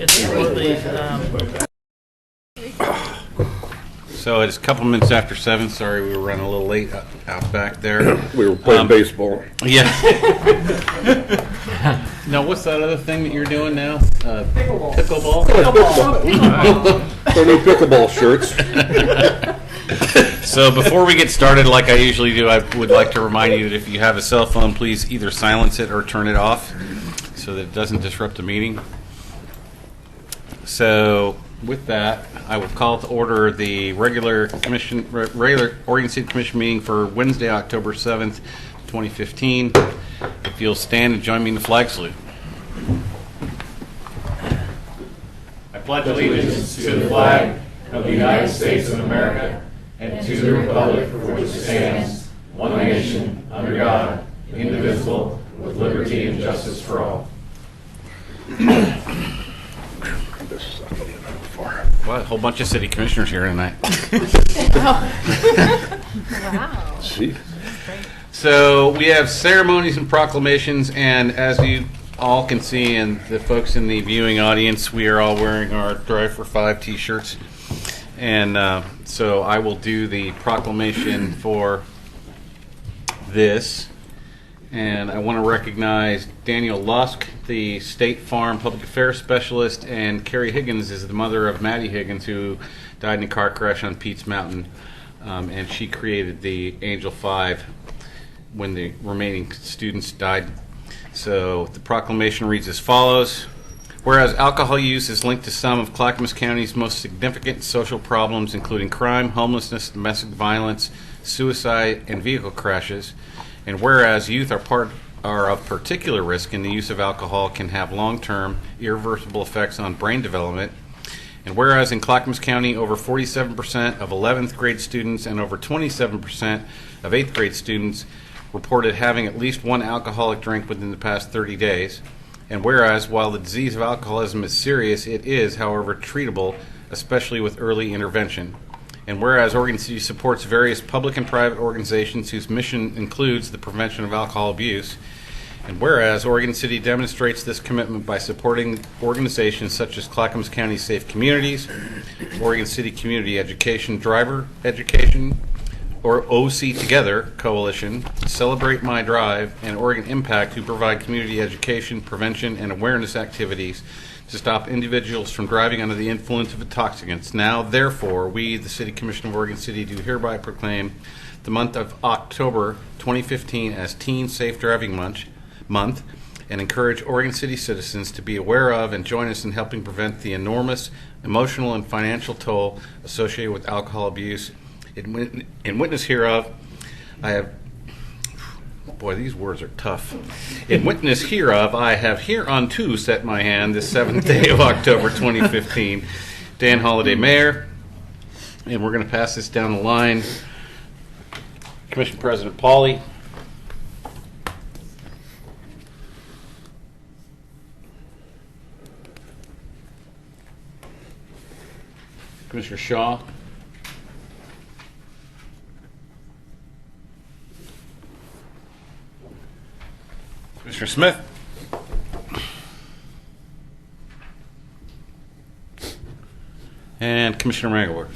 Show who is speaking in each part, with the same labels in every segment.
Speaker 1: It's for the,
Speaker 2: So it's a couple minutes after 7. Sorry, we were running a little late out back there.
Speaker 3: We were playing baseball.
Speaker 2: Yeah. Now, what's that other thing that you're doing now? Pickleball.
Speaker 3: So new pickleball shirts.
Speaker 2: So before we get started, like I usually do, I would like to remind you that if you have a cell phone, please either silence it or turn it off so that it doesn't disrupt the meeting. So with that, I will call to order the regular Oregon City Commission meeting for Wednesday, October 7th, 2015. If you'll stand and join me in the flag salute. I pledge allegiance to the flag of the United States of America and to the republic for which it stands, one nation, under God, indivisible, with liberty and justice for all. Well, a whole bunch of city commissioners here tonight.
Speaker 4: Wow.
Speaker 3: See?
Speaker 2: So we have ceremonies and proclamations, and as you all can see, and the folks in the viewing audience, we are all wearing our Drive for 5 t-shirts. And so I will do the proclamation for this. And I want to recognize Daniel Lusk, the State Farm Public Affairs Specialist, and Carrie Higgins is the mother of Maddie Higgins, who died in a car crash on Pete's Mountain. And she created the Angel 5 when the remaining students died. So the proclamation reads as follows. Whereas alcohol use is linked to some of Clackamas County's most significant social problems, including crime, homelessness, domestic violence, suicide, and vehicle crashes. And whereas youth are of particular risk in the use of alcohol can have long-term, irreversible effects on brain development. And whereas in Clackamas County, over 47% of 11th grade students and over 27% of 8th grade students reported having at least one alcoholic drink within the past 30 days. And whereas, while the disease of alcoholism is serious, it is, however, treatable, especially with early intervention. And whereas Oregon City supports various public and private organizations whose mission includes the prevention of alcohol abuse. And whereas Oregon City demonstrates this commitment by supporting organizations such as Clackamas County Safe Communities, Oregon City Community Education Driver Education, or OC Together Coalition, Celebrate My Drive, and Oregon Impact, who provide community education, prevention, and awareness activities to stop individuals from driving under the influence of intoxicants. Now, therefore, we, the City Commission of Oregon City, do hereby proclaim the month of October 2015 as Teen Safe Driving Month and encourage Oregon City citizens to be aware of and join us in helping prevent the enormous emotional and financial toll associated with alcohol abuse. In witness hereof, I have, boy, these words are tough. In witness hereof, I have hereunto set my hand this 7th day of October 2015. Dan Holliday, Mayor. And we're going to pass this down the line. Commission President Pauly. Commissioner Shaw. Commissioner Smith. And Commissioner Magowar.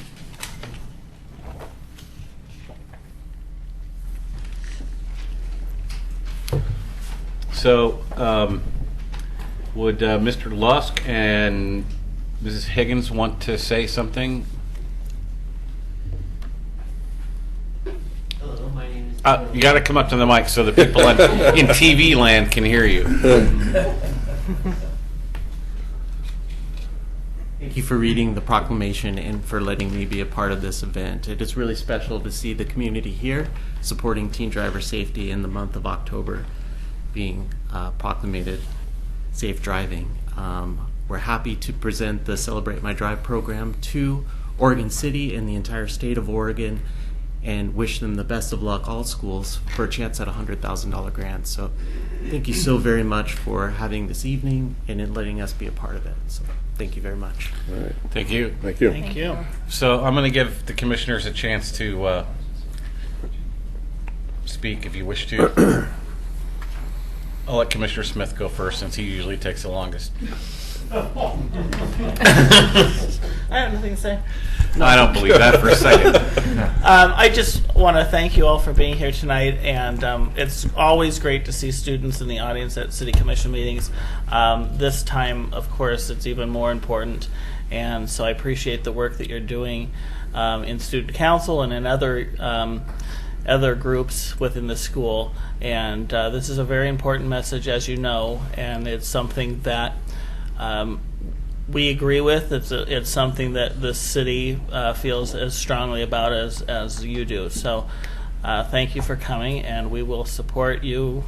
Speaker 2: So, would Mr. Lusk and Mrs. Higgins want to say something?
Speaker 5: Hello, my name is...
Speaker 2: You got to come up to the mic so the people in TV land can hear you.
Speaker 5: Thank you for reading the proclamation and for letting me be a part of this event. It is really special to see the community here supporting teen driver safety in the month of October being proclamated safe driving. We're happy to present the Celebrate My Drive program to Oregon City and the entire state of Oregon and wish them the best of luck, all schools, for a chance at a $100,000 grant. So thank you so very much for having this evening and in letting us be a part of it. So thank you very much.
Speaker 3: All right.
Speaker 2: Thank you.
Speaker 3: Thank you.
Speaker 1: thank you.
Speaker 2: So I'm going to give the commissioners a chance to speak if you wish to. I'll let Commissioner Smith go first since he usually takes the longest.
Speaker 1: I have nothing to say.
Speaker 2: I don't believe that for a second.
Speaker 1: I just want to thank you all for being here tonight, and it's always great to see students in the audience at City Commission meetings. This time, of course, it's even more important, and so I appreciate the work that you're doing in student council and in other groups within the school. And this is a very important message, as you know, and it's something that we agree with. It's something that the city feels as strongly about as you do. So thank you for coming, and we will support you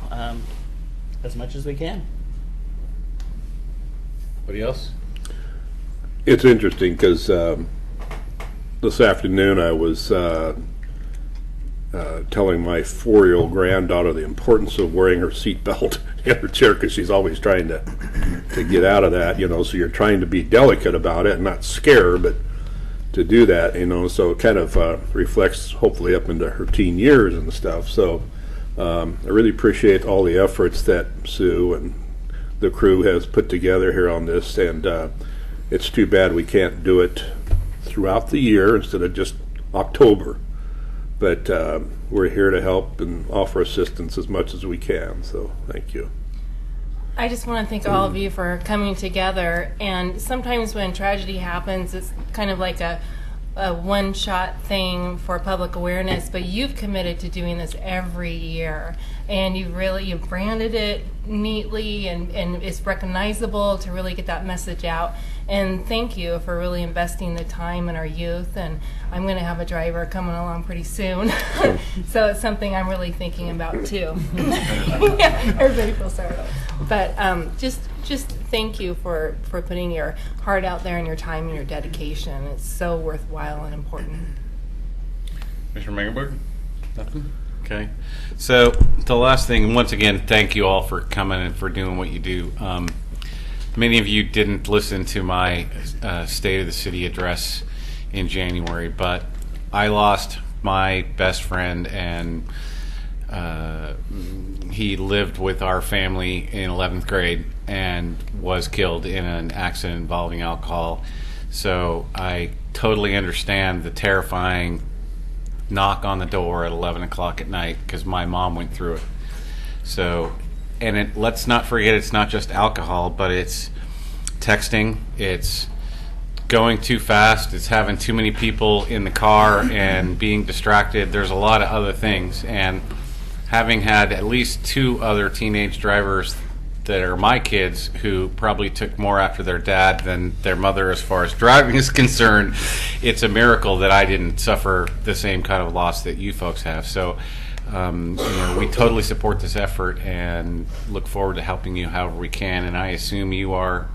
Speaker 1: as much as we can.
Speaker 2: Anybody else?
Speaker 3: It's interesting because this afternoon I was telling my 4-year-old granddaughter the importance of wearing her seatbelt in her chair, because she's always trying to get out of that, so you're trying to be delicate about it and not scare her, but to do that, so it kind of reflects hopefully up into her teen years and stuff. So I really appreciate all the efforts that Sue and the crew has put together here on this, and it's too bad we can't do it throughout the year instead of just October. But we're here to help and offer assistance as much as we can. So thank you.
Speaker 4: I just want to thank all of you for coming together. And sometimes when tragedy happens, it's kind of like a one-shot thing for public awareness. But you've committed to doing this every year, and you've branded it neatly, and it's recognizable to really get that message out. And thank you for really investing the time in our youth. And I'm going to have a driver coming along pretty soon. So it's something I'm really thinking about too. Yeah, everybody feels sorry. But just thank you for putting your heart out there and your time and your dedication. It's so worthwhile and important.
Speaker 2: Mr. Megenberg? Nothing? Okay. So the last thing, once again, thank you all for coming and for doing what you do. Many of you didn't listen to my State of the City address in January, but I lost my best friend, and he lived with our family in 11th grade and was killed in an accident involving alcohol. So I totally understand the terrifying knock on the door at 11 o'clock at night, because my mom went through it. So, and let's not forget, it's not just alcohol, but it's texting, it's going too fast, it's having too many people in the car and being distracted. There's a lot of other things, and having had at least 2 other teenage drivers that are my kids who probably took more after their dad than their mother as far as driving is concerned, it's a miracle that I didn't suffer the same kind of loss that you folks have. So we totally support this effort and look forward to helping you however we can. And I assume you are...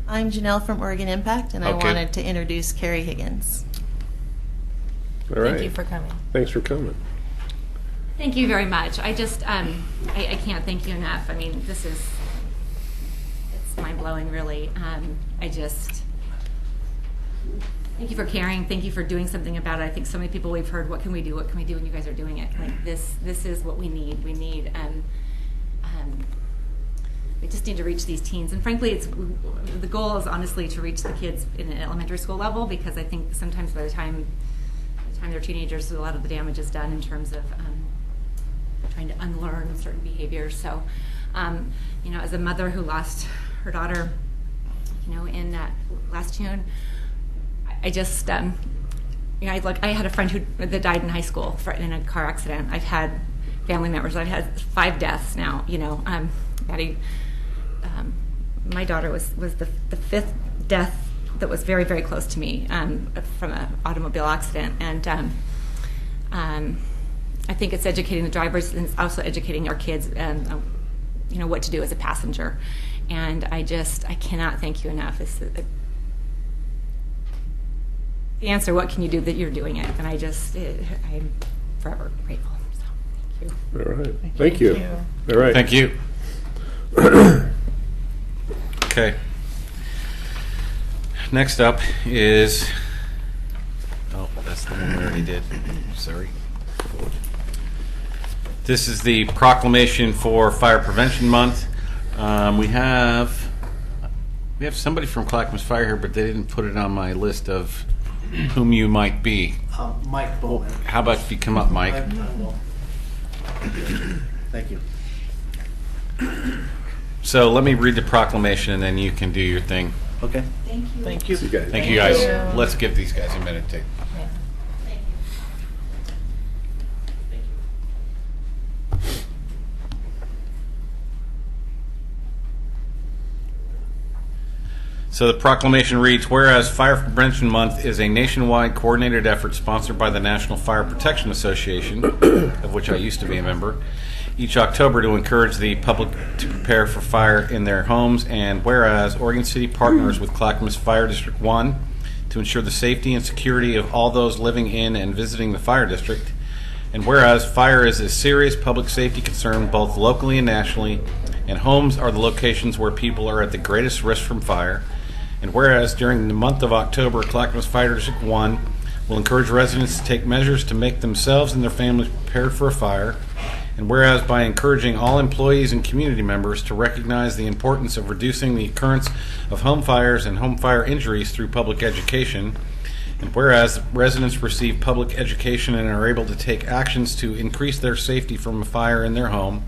Speaker 6: I'm Janelle from Oregon Impact, and I
Speaker 2: Okay.
Speaker 6: wanted to introduce Carrie Higgins.
Speaker 3: All right.
Speaker 4: Thank you for coming.
Speaker 3: Thanks for coming.
Speaker 7: Thank you very much. I just, I can't thank you enough. I mean, it's mind-blowing, really. Thank you for caring. Thank you for doing something about it. I think so many people we've heard, what can we do, and you guys are doing it. Like, this is what we need. We need, we just need to reach these teens. And frankly, the goal is honestly to reach the kids in an elementary school level, because I think sometimes by the time they're teenagers, a lot of the damage is done in terms of trying to unlearn certain behaviors. So, as a mother who lost her daughter, in last June, I just, I had a friend that died in high school in a car accident. I've had family members. I've had 5 deaths now. Maddie, my daughter was the 5th death that was very, very close to me from an automobile accident. And I think it's educating the drivers, and it's also educating our kids, what to do as a passenger. And I cannot thank you enough. It's the answer, what can you do, that you're doing it. And I'm forever grateful. So thank you.
Speaker 3: All right. Thank you. All right.
Speaker 2: Thank you. Okay. Next up is... Oh, that's the one we already did. Sorry. This is the proclamation for Fire Prevention Month. We have We have somebody from Clackamas Fire here, but they didn't put it on my list of whom you might be.
Speaker 5: Mike Bowman.
Speaker 2: How about if you come up, Mike?
Speaker 5: Thank you.
Speaker 2: So let me read the proclamation, and then you can do your thing.
Speaker 5: Okay.
Speaker 1: Thank you.
Speaker 3: You guys.
Speaker 2: Thank you, guys. Let's give these guys a minute to. So the proclamation reads, whereas Fire Prevention Month is a nationwide coordinated effort sponsored by the National Fire Protection Association, of which I used to be a member, each October to encourage the public to prepare for fire in their homes, and whereas Oregon City partners with Clackamas Fire District 1 to ensure the safety and security of all those living in and visiting the fire district, and whereas fire is a serious public safety concern both locally and nationally, and homes are the locations where people are at the greatest risk from fire, and whereas during the month of October, Clackamas Fire District 1 will encourage residents to take measures to make themselves and their families prepared for a fire, and whereas by encouraging all employees and community members to recognize the importance of reducing the occurrence of home fires and home fire injuries through public education, and whereas residents receive public education and are able to take actions to increase their safety from a fire in their home,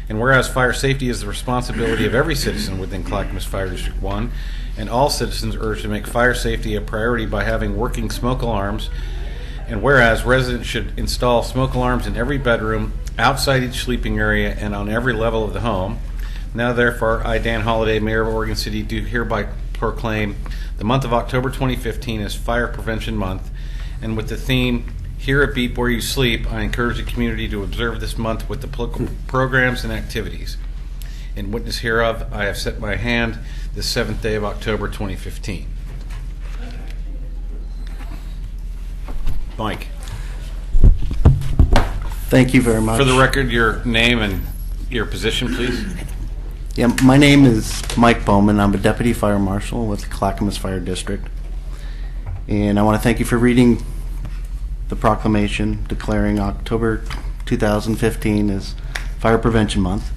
Speaker 2: and whereas fire safety is the responsibility of every citizen within Clackamas Fire District 1, and all citizens urged to make fire safety a priority by having working smoke alarms, and whereas residents should install smoke alarms in every bedroom, outside each sleeping area, and on every level of the home. Now therefore, I, Dan Holliday, Mayor of Oregon City, do hereby proclaim the month of October 2015 as Fire Prevention Month, and with the theme, Hear a Beep Where You Sleep, I encourage the community to observe this month with applicable programs and activities. In witness hereof, I have set my hand this 7th day of October 2015. Mike,
Speaker 5: Thank you very much.
Speaker 2: for the record, your name and your position, please.
Speaker 5: Yeah, my name is Mike Bowman. I'm a deputy fire marshal with the Clackamas Fire District. And I want to thank you for reading the proclamation declaring October 2015 as Fire Prevention Month.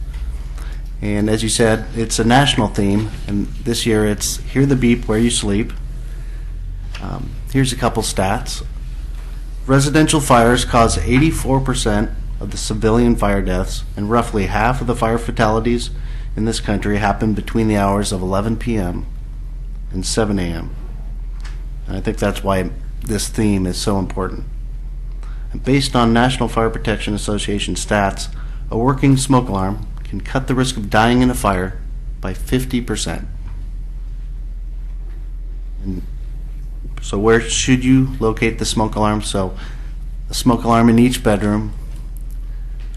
Speaker 5: And as you said, it's a national theme, and this year it's Hear the Beep Where You Sleep. Here's a couple stats. Residential fires cause 84% of the civilian fire deaths, and roughly half of the fire fatalities in this country happen between the hours of 11 p.m. and 7 a.m. And I think that's why this theme is so important. And based on National Fire Protection Association stats, a working smoke alarm can cut the risk of dying in a fire by 50%. And so where should you locate the smoke alarm? So a smoke alarm in each bedroom,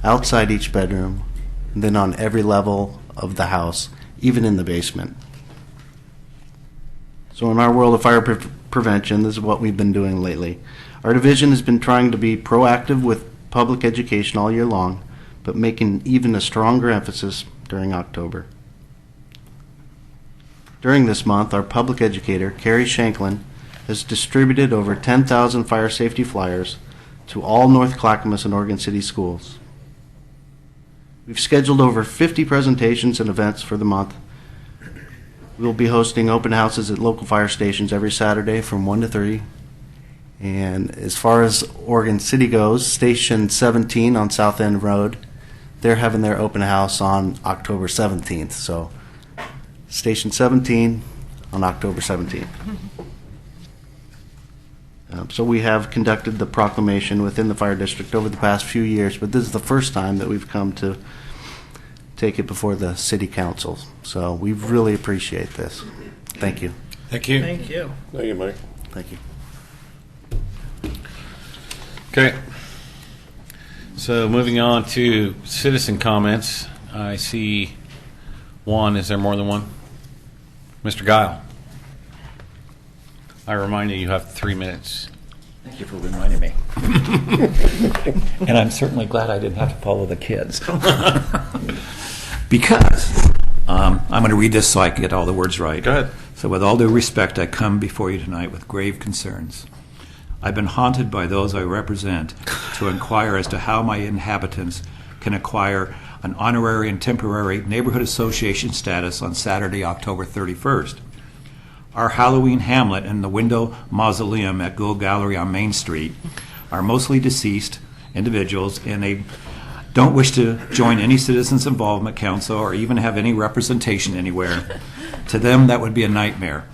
Speaker 5: outside each bedroom, and then on every level of the house, even in the basement. So in our world of fire prevention, this is what we've been doing lately. Our division has been trying to be proactive with public education all year long, but making even a stronger emphasis during October. During this month, our public educator, Carrie Shanklin, has distributed over 10,000 fire safety flyers to all North Clackamas and Oregon City schools. We've scheduled over 50 presentations and events for the month. We'll be hosting open houses at local fire stations every Saturday from 1 to 3. And as far as Oregon City goes, Station 17 on South End Road, they're having their open house on October 17th. So Station 17 on October 17th. So we have conducted the proclamation within the fire district over the past few years, but this is the first time that we've come to take it before the city council. So we really appreciate this. Thank you.
Speaker 2: Thank you.
Speaker 1: Thank you.
Speaker 3: Thank you, Mike.
Speaker 5: Thank you.
Speaker 2: Okay. So moving on to citizen comments. I see one. Is there more than one? Mr. Guile. I remind you, you have 3 minutes.
Speaker 8: Thank you for reminding me. And I'm certainly glad I didn't have to follow the kids. Because I'm going to read this so I can get all the words right.
Speaker 2: Go ahead.
Speaker 8: So with all due respect, I come before you tonight with grave concerns. I've been haunted by those I represent to inquire as to how my inhabitants can acquire an honorary and temporary neighborhood association status on Saturday, October 31st. Our Halloween Hamlet and the Window Mausoleum at Gould Gallery on Main Street are mostly deceased individuals, and they don't wish to join any Citizens Involvement Council or even have any representation anywhere. To them, that would be a nightmare.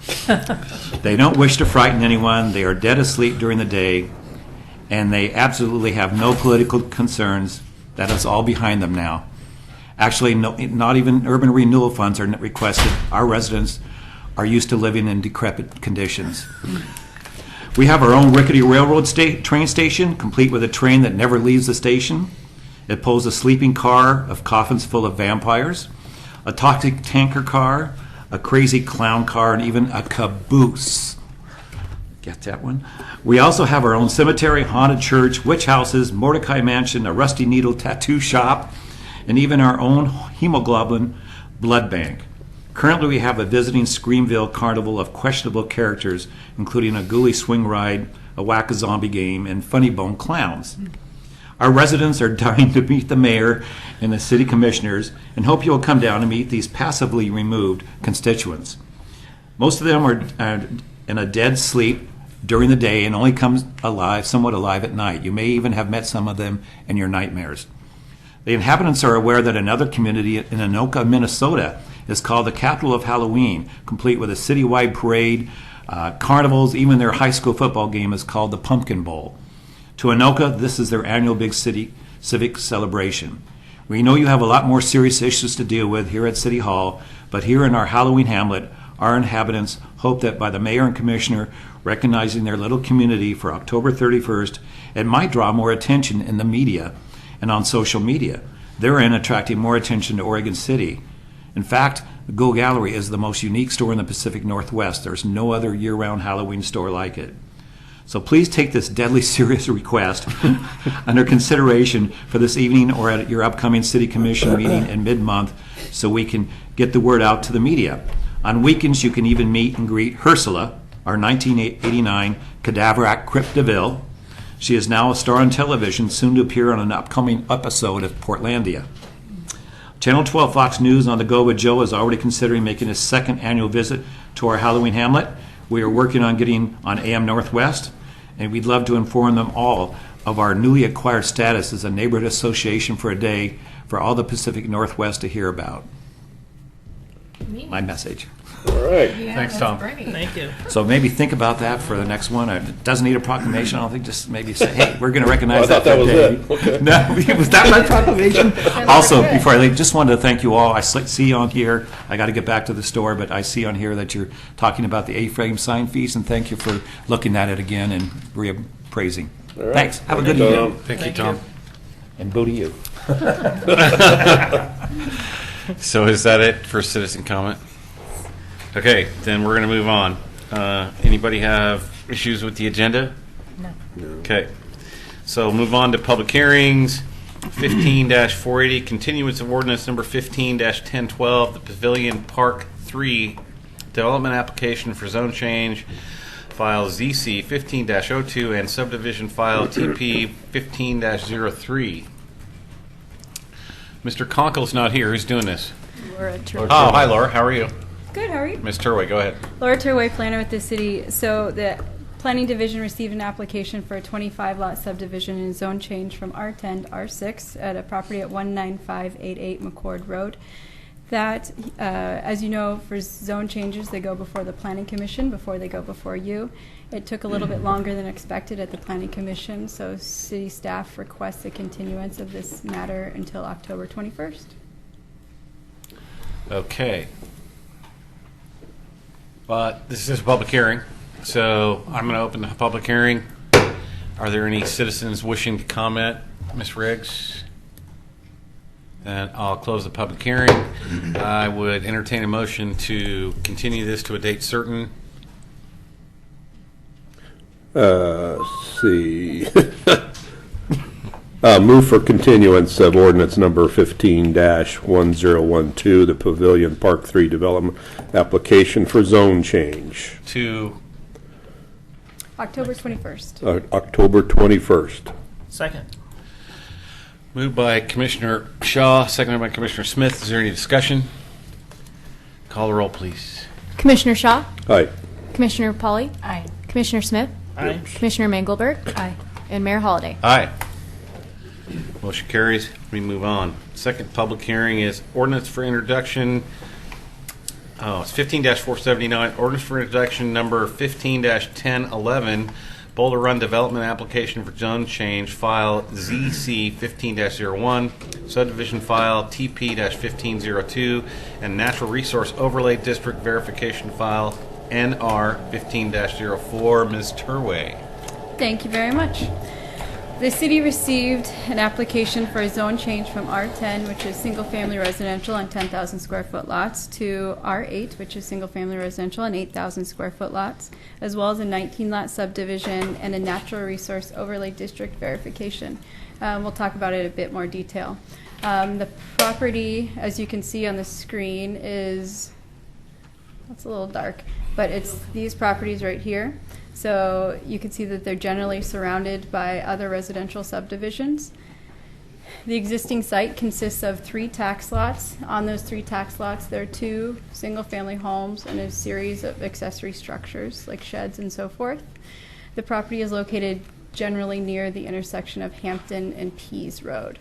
Speaker 8: They don't wish to frighten anyone. They are dead asleep during the day, and they absolutely have no political concerns. That is all behind them now. Actually, not even urban renewal funds are requested. Our residents are used to living in decrepit conditions. We have our own rickety railroad train station, complete with a train that never leaves the station. It pulls a sleeping car of coffins full of vampires, a toxic tanker car, a crazy clown car, and even a caboose. Get that one? We also have our own cemetery, haunted church, witch houses, Mordecai Mansion, a rusty needle tattoo shop, and even our own hemoglobin blood bank. Currently, we have a visiting Screamville carnival of questionable characters, including a ghoulie swing ride, a whack-a-zombie game, and funny bone clowns. Our residents are dying to meet the mayor and the city commissioners and hope you will come down and meet these passively removed constituents. Most of them are in a dead sleep during the day and only come somewhat alive at night. You may even have met some of them in your nightmares. The inhabitants are aware that another community in Anoka, Minnesota is called the capital of Halloween, complete with a citywide parade, carnivals, even their high school football game is called the Pumpkin Bowl. To Anoka, this is their annual big city civic celebration. We know you have a lot more serious issues to deal with here at City Hall, but here in our Halloween hamlet, our inhabitants hope that by the mayor and commissioner recognizing their little community for October 31st, it might draw more attention in the media and on social media, therein attracting more attention to Oregon City. In fact, the Gould Gallery is the most unique store in the Pacific Northwest. There's no other year-round Halloween store like it. So please take this deadly serious request under consideration for this evening or at your upcoming City Commission meeting in mid-month so we can get the word out to the media. On weekends, you can even meet and greet Ursula, our 1989 cadaver at Crypt DeVille. She is now a star on television, soon to appear on an upcoming episode of Portlandia. Channel 12 Fox News on the Go with Joe is already considering making his second annual visit to our Halloween hamlet. We are working on getting on AM Northwest, and we'd love to inform them all of our newly acquired status as a neighborhood association for a day for all the Pacific Northwest to hear about. My message.
Speaker 3: All right.
Speaker 2: Thanks, Tom.
Speaker 1: Thank you.
Speaker 8: So maybe think about that for the next one. It doesn't need a proclamation. I don't think, just maybe say, hey, we're going to recognize
Speaker 3: Well, I thought that was
Speaker 8: day.
Speaker 3: it. Okay.
Speaker 8: No, was that my proclamation? Also, before I leave, just wanted to thank you all. I see on here, I got to get back to the store, but I see on here that you're talking about the A-frame sign fees, and thank you for looking at it again and reappraising.
Speaker 3: All right.
Speaker 8: Thanks. Have a
Speaker 3: Thank
Speaker 8: good
Speaker 3: you,
Speaker 8: evening.
Speaker 3: Tom.
Speaker 2: Thank you, Tom.
Speaker 8: And boo to you.
Speaker 2: So is that it for citizen comment? Okay, then we're going to move on. Anybody have issues with the agenda?
Speaker 4: No.
Speaker 2: Okay. So move on to public hearings. 15-480, continuance of ordinance number 15-1012, the Pavilion Park 3 development application for zone change, file ZC 15-02, and subdivision file TP 15-03. Mr. Conkle's not here. Who's doing this?
Speaker 9: Laura Turway.
Speaker 2: Oh, hi, Laura. How are you?
Speaker 9: Good, how are you?
Speaker 2: Ms. Turway, go ahead.
Speaker 9: Laura Turway, planner with the city. So the Planning Division received an application for a 25-lot subdivision and zone change from R10 to R6 at a property at 19588 McCord Road. That, as you know, for zone changes, they go before the Planning Commission before they go before you. It took a little bit longer than expected at the Planning Commission, so city staff requests a continuance of this matter until October 21st.
Speaker 2: Okay. But this is a public hearing, so I'm going to open the public hearing. Are there any citizens wishing to comment? Ms. Riggs? Then I'll close the public hearing. I would entertain a motion to continue this to a date certain.
Speaker 3: Let's see. Move for continuance of ordinance number 15-1012, the Pavilion Park 3 development application for zone change.
Speaker 2: To
Speaker 9: October 21st.
Speaker 3: October 21st.
Speaker 1: Second.
Speaker 2: moved by Commissioner Shaw, seconded by Commissioner Smith. Is there any discussion? Call the roll, please.
Speaker 10: Commissioner Shaw,
Speaker 3: Aye.
Speaker 10: Commissioner Pauly,
Speaker 4: Aye.
Speaker 10: Commissioner Smith,
Speaker 1: Aye.
Speaker 10: Commissioner Mangelberg,
Speaker 4: Aye.
Speaker 10: and Mayor Holliday.
Speaker 2: Aye. Motion carries. We move on. Second public hearing is ordinance for introduction. Oh, it's 15-479. Ordinance for introduction number 15-1011. Boulder Run Development Application for Zone Change, file ZC 15-01, subdivision file TP-1502, and Natural Resource Overlay District Verification file NR 15-04. Ms. Turway.
Speaker 9: Thank you very much. The city received an application for a zone change from R10, which is single-family residential on 10,000 square foot lots, to R8, which is single-family residential on 8,000 square foot lots, as well as a 19-lot subdivision and a natural resource overlay district verification. We'll talk about it in a bit more detail. The property, as you can see on the screen, it's a little dark, but it's these properties right here. So you can see that they're generally surrounded by other residential subdivisions. The existing site consists of 3 tax lots. On those 3 tax lots, there are 2 single-family homes and a series of accessory structures like sheds and so forth. The property is located generally near the intersection of Hampton and Pease Road.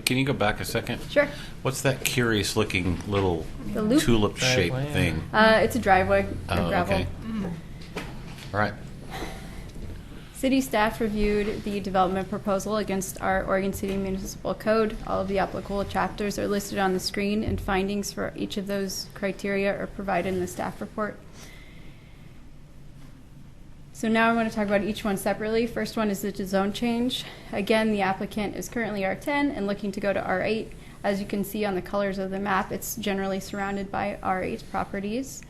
Speaker 2: Can you go back a second?
Speaker 9: Sure.
Speaker 2: What's that curious-looking little
Speaker 9: The loop?
Speaker 2: tulip-shaped
Speaker 1: Driveway,
Speaker 2: thing?
Speaker 9: It's a driveway of
Speaker 2: Oh,
Speaker 9: gravel.
Speaker 2: okay. All right.
Speaker 9: City staff reviewed the development proposal against our Oregon City Municipal Code. All of the applicable chapters are listed on the screen, and findings for each of those criteria are provided in the staff report. So now I want to talk about each one separately. First one is the zone change. Again, the applicant is currently R10 and looking to go to R8. As you can see on the colors of the map, it's generally surrounded by R8 properties.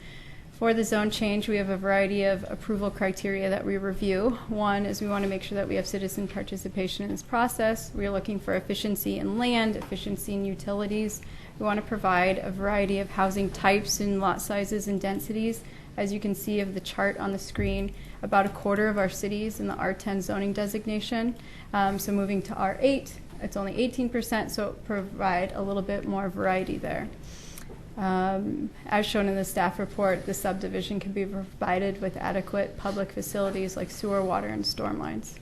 Speaker 9: For the zone change, we have a variety of approval criteria that we review. One is we want to make sure that we have citizen participation in this process. We are looking for efficiency in land, efficiency in utilities. We want to provide a variety of housing types and lot sizes and densities. As you can see of the chart on the screen, about a quarter of our cities in the R10 zoning designation. So moving to R8, it's only 18%, so it provide a little bit more variety there. As shown in the staff report, the subdivision can be provided with adequate public facilities like sewer, water, and storm lines.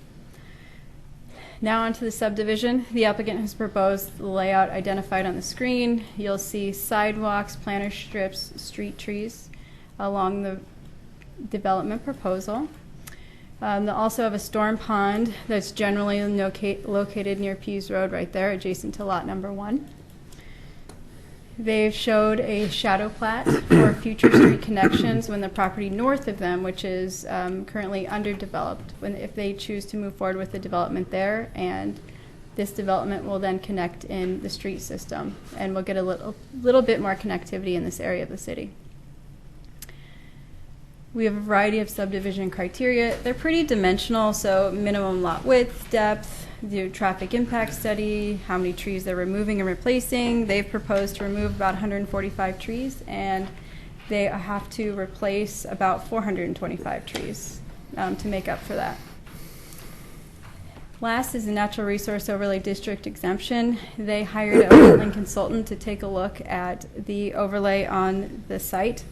Speaker 9: Now onto the subdivision. The applicant has proposed the layout identified on the screen. You'll see sidewalks, planter strips, street trees along the development proposal. They'll also have a storm pond that's generally located near Pease Road right there, adjacent to lot number 1. They've showed a shadow plat for future street connections when the property north of them, which is currently underdeveloped, if they choose to move forward with the development there, and this development will then connect in the street system, and we'll get a little bit more connectivity in this area of the city. We have a variety of subdivision criteria. They're pretty dimensional, so minimum lot width, depth, the traffic impact study, how many trees they're removing and replacing. They've proposed to remove about 145 trees, and they have to replace about 425 trees to make up for that. Last is the Natural Resource Overlay District exemption. They hired a wetland consultant to take a look at the overlay on the site.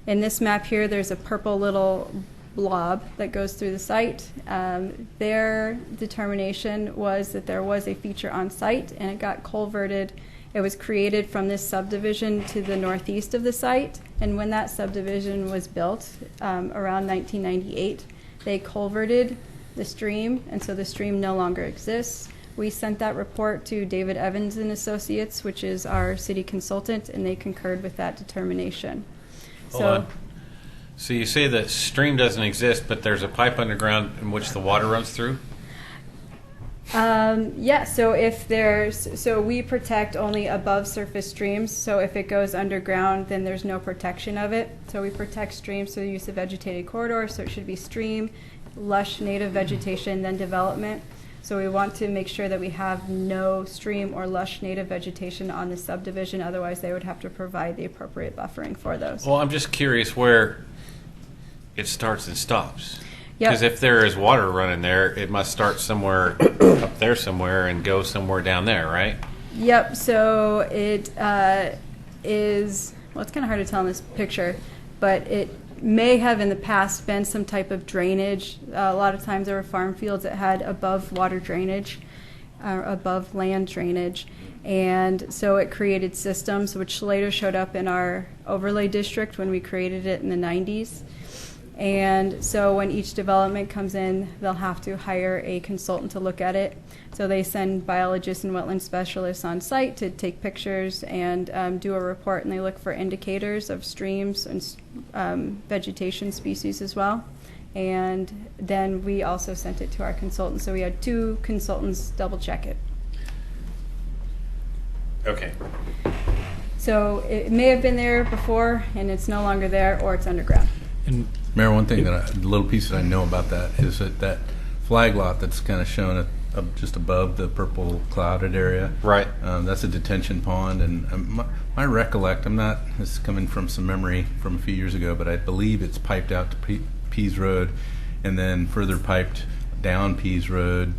Speaker 9: In this map here, there's a purple little blob that goes through the site. Their determination was that there was a feature on site, and it got culverted. It was created from this subdivision to the northeast of the site, and when that subdivision was built around 1998, they culverted the stream, and so the stream no longer exists. We sent that report to David Evans and Associates, which is our city consultant, and they concurred with that determination.
Speaker 2: Hold on. So you say the stream doesn't exist, but there's a pipe underground in which the water runs through?
Speaker 9: Yeah, so we protect only above surface streams. So if it goes underground, then there's no protection of it. So we protect streams through the use of vegetated corridors. So it should be stream, lush native vegetation, then development. So we want to make sure that we have no stream or lush native vegetation on the subdivision. Otherwise, they would have to provide the appropriate buffering for those.
Speaker 2: Well, I'm just curious where it starts and stops.
Speaker 9: Yep.
Speaker 2: Because if there is water running there, it must start somewhere up there somewhere and go somewhere down there, right?
Speaker 9: Yep, so it is, well, it's kind of hard to tell in this picture, but may have in the past been some type of drainage. A lot of times there were farm fields that had above water drainage, above land drainage. And so it created systems, which later showed up in our overlay district when we created it in the 90s. And so when each development comes in, they'll have to hire a consultant to look at it. So they send biologists and wetland specialists on site to take pictures and do a report, and they look for indicators of streams and vegetation species as well. And then we also sent it to our consultants. So we had 2 consultants double check it.
Speaker 2: Okay.
Speaker 9: So it may have been there before, and it's no longer there, or it's underground.
Speaker 11: And Mayor, one thing a little piece that I know about that is that flag lot that's kind of shown just above the purple clouded area.
Speaker 2: Right.
Speaker 11: That's a detention pond, and my recollect, this is coming from some memory from a few years ago, but I believe it's piped out to Pease Road, and then further piped down Pease Road,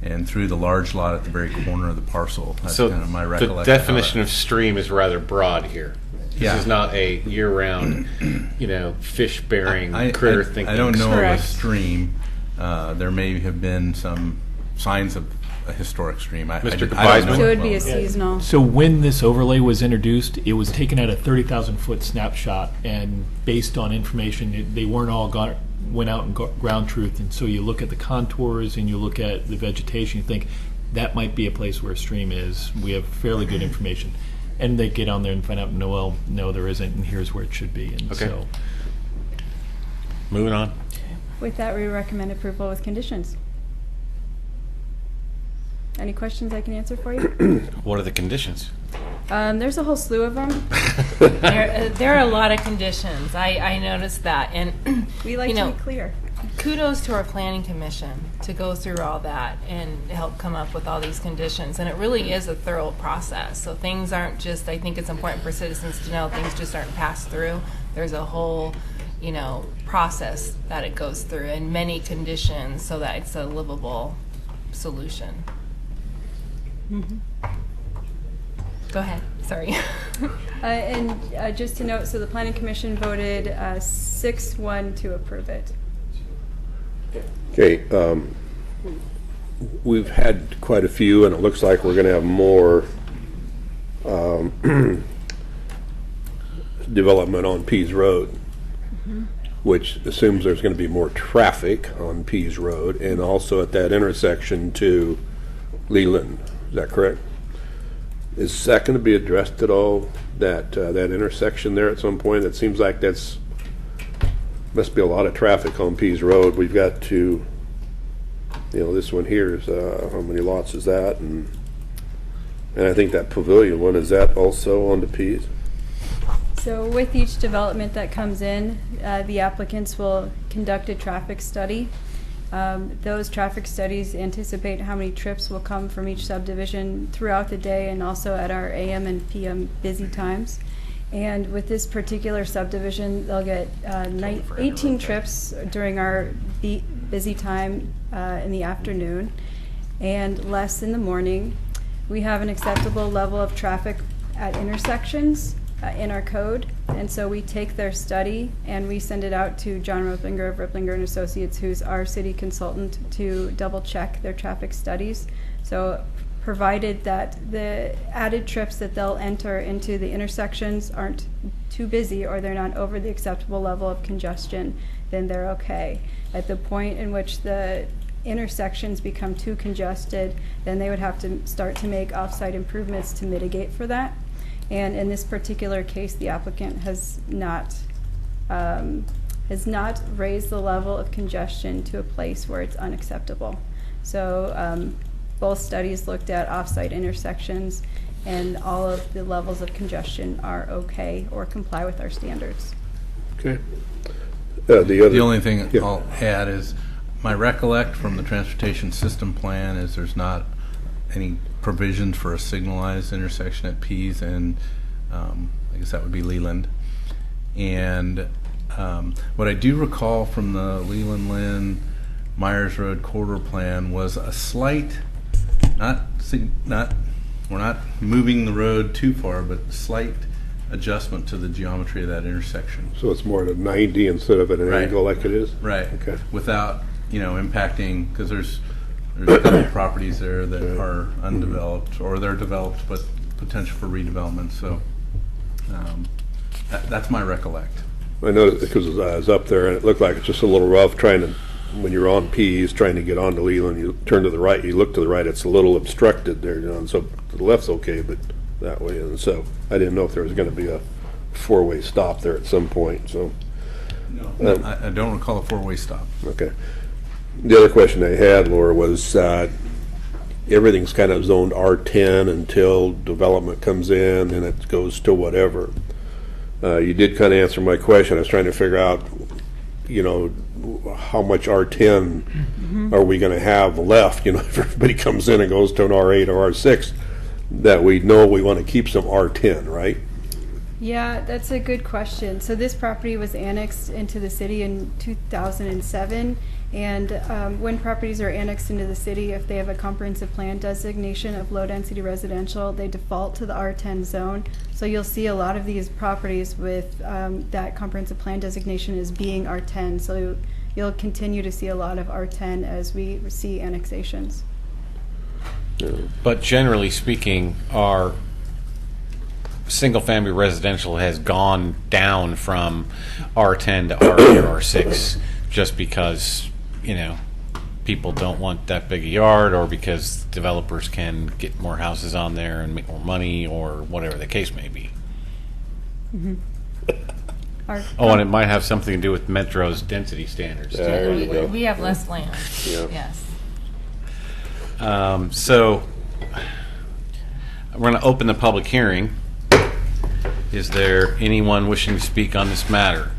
Speaker 11: and through the large lot at the very corner of the parcel. That's
Speaker 2: So
Speaker 11: kind of my
Speaker 2: the
Speaker 11: recollection.
Speaker 2: definition of stream is rather broad here. This is not a year-round, fish-bearing critter thinking.
Speaker 11: I don't know
Speaker 9: Correct.
Speaker 11: of a stream. There may have been some signs of a historic stream. I
Speaker 2: Mr.
Speaker 11: don't know
Speaker 2: Weisman?
Speaker 9: So it would
Speaker 11: well.
Speaker 9: be a seasonal.
Speaker 12: So when this overlay was introduced, it was taken at a 30,000-foot snapshot, and based on information, they weren't all went out and ground truth. And so you look at the contours and you look at the vegetation, you think that might be a place where a stream is. We have fairly good information. And they get on there and find out, no, there isn't, and here's where it should be. And
Speaker 2: Okay.
Speaker 12: so
Speaker 2: Moving on.
Speaker 9: With that, we recommend approval with conditions. Any questions I can answer for you?
Speaker 2: What are the conditions?
Speaker 9: There's a whole slew of them.
Speaker 4: There are a lot of conditions. I noticed that, and
Speaker 9: We like to be clear.
Speaker 4: kudos to our planning commission to go through all that and help come up with all these conditions. And it really is a thorough process. So things aren't just, I think it's important for citizens to know, things just aren't passed through. There's a whole, process that it goes through, and many conditions so that it's a livable solution. Go ahead, sorry.
Speaker 9: And just to note, so the planning commission voted 6-1 to approve it.
Speaker 3: Okay, we've had quite a few, and it looks like we're going to have more development on Pease Road, which assumes there's going to be more traffic on Pease Road, and also at that intersection to Leland. Is that correct? Is that going to be addressed at all, that intersection there at some point? It seems like must be a lot of traffic on Pease Road. We've got to, this one here is, how many lots is that? And I think that pavilion one, is that also on the Pease?
Speaker 9: So with each development that comes in, the applicants will conduct a traffic study. Those traffic studies anticipate how many trips will come from each subdivision throughout the day and also at our AM and PM busy times. And with this particular subdivision, they'll get 18 trips during our busy time in the afternoon and less in the morning. We have an acceptable level of traffic at intersections in our code, and so we take their study and we send it out to John Ripplinger of Ripplinger and Associates, who's our city consultant, to double check their traffic studies. So provided that the added trips that they'll enter into the intersections aren't too busy or they're not over the acceptable level of congestion, then they're okay. At the point in which the intersections become too congested, then they would have to start to make off-site improvements to mitigate for that. And in this particular case, the applicant has not raised the level of congestion to a place where it's unacceptable. So both studies looked at off-site intersections, and all of the levels of congestion are okay or comply with our standards.
Speaker 3: Okay.
Speaker 11: The only thing
Speaker 3: Yeah.
Speaker 11: I'll add is my recollect from the transportation system plan is there's not any provisions for a signalized intersection at Pease and I guess that would be Leland. And what I do recall from the Leland-Lynn Myers Road corridor plan was a slight, we're not moving the road too far, but slight adjustment to the geometry of that intersection.
Speaker 3: So it's more at a 90 instead of at an
Speaker 11: Right.
Speaker 3: angle like it is?
Speaker 11: Right.
Speaker 3: Okay.
Speaker 11: Without, impacting, because there's a couple of properties there that are undeveloped, or they're developed, but potential for redevelopment, so that's my recollect.
Speaker 3: I noticed because I was up there and it looked like it's just a little rough when you're on Pease, trying to get onto Leland, you turn to the right, you look to the right, it's a little obstructed there, and so to the left's okay, but that way, and so I didn't know if there was going to be a four-way stop there at some point, so.
Speaker 11: No, I don't recall a four-way stop.
Speaker 3: Okay. The other question I had, Laura, was everything's kind of zoned R10 until development comes in and it goes to whatever. You did kind of answer my question. I was trying to figure out, how much R10 are we going to have left, if everybody comes in and goes to an R8 or R6, that we know we want to keep some R10, right?
Speaker 9: Yeah, that's a good question. So this property was annexed into the city in 2007, and when properties are annexed into the city, if they have a comprehensive plan designation of low-density residential, they default to the R10 zone. So you'll see a lot of these properties with that comprehensive plan designation as being R10. So you'll continue to see a lot of R10 as we see annexations.
Speaker 2: But generally speaking, our single-family residential has gone down from R10 to R8 or R6 just because, people don't want that big a yard, or because developers can get more houses on there and make more money, or whatever the case may be. And it might have something to do with Metro's density standards.
Speaker 3: There you go.
Speaker 4: We have less land.
Speaker 3: Yeah.
Speaker 4: Yes.
Speaker 2: So we're going to open the public hearing. Is there anyone wishing to speak on this matter?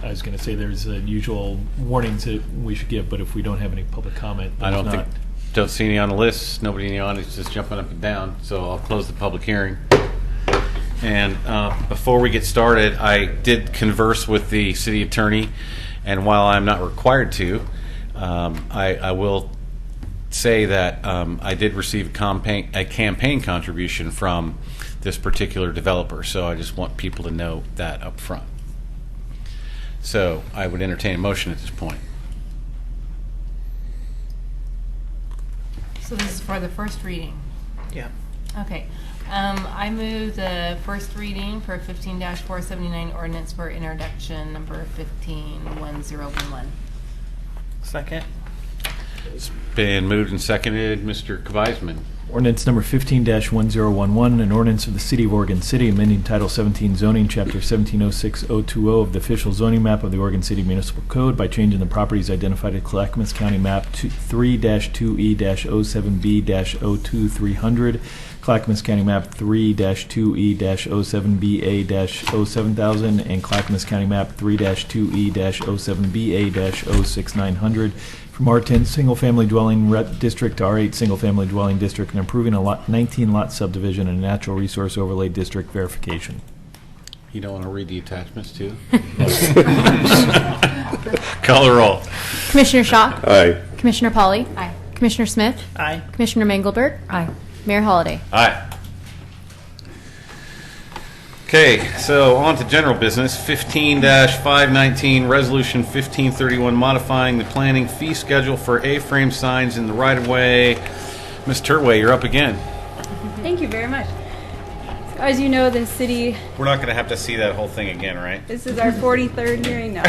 Speaker 12: I was going to say there's usual warnings that we should give, but if we don't have any public comment,
Speaker 2: I
Speaker 12: there's
Speaker 2: don't see any on the list. Nobody in the audience just jumping up and down. So I'll close the public hearing. And before we get started, I did converse with the city attorney, and while I'm not required to, I will say that I did receive a campaign contribution from this particular developer. So I just want people to know that up front. So I would entertain a motion at this point.
Speaker 4: So this is for the first reading.
Speaker 1: Yeah.
Speaker 4: Okay. I move the first reading for 15-479 ordinance for introduction number 151011.
Speaker 1: Second.
Speaker 2: It's been moved and seconded. Mr. Kvaisman.
Speaker 12: Ordinance number 15-1011, an ordinance of the City of Oregon City amending Title 17 zoning, Chapter 1706020 of the official zoning map of the Oregon City Municipal Code by changing the properties identified at Clackamas County Map 3-2E-07B-02300, Clackamas County Map 3-2E-07BA-07000, and Clackamas County Map 3-2E-07BA-06900. From R10 single-family dwelling district to R8 single-family dwelling district, and approving a 19-lot subdivision and a natural resource overlay district verification.
Speaker 2: You don't want to read the attachments too? Call the roll.
Speaker 10: Commissioner Shaw?
Speaker 3: Aye.
Speaker 10: Commissioner Polly?
Speaker 4: Aye.
Speaker 10: Commissioner Smith?
Speaker 1: Aye.
Speaker 10: Commissioner Mengelberg?
Speaker 6: Aye.
Speaker 10: Mayor Holliday?
Speaker 2: Aye. Okay, so on to general business. 15-519, Resolution 1531, modifying the planning fee schedule for A-frame signs in the right-of-way. Ms. Turway, you're up again.
Speaker 9: Thank you very much. So as you know, the city,
Speaker 2: We're not going to have to see that whole thing again, right?
Speaker 9: this is our 43rd hearing now.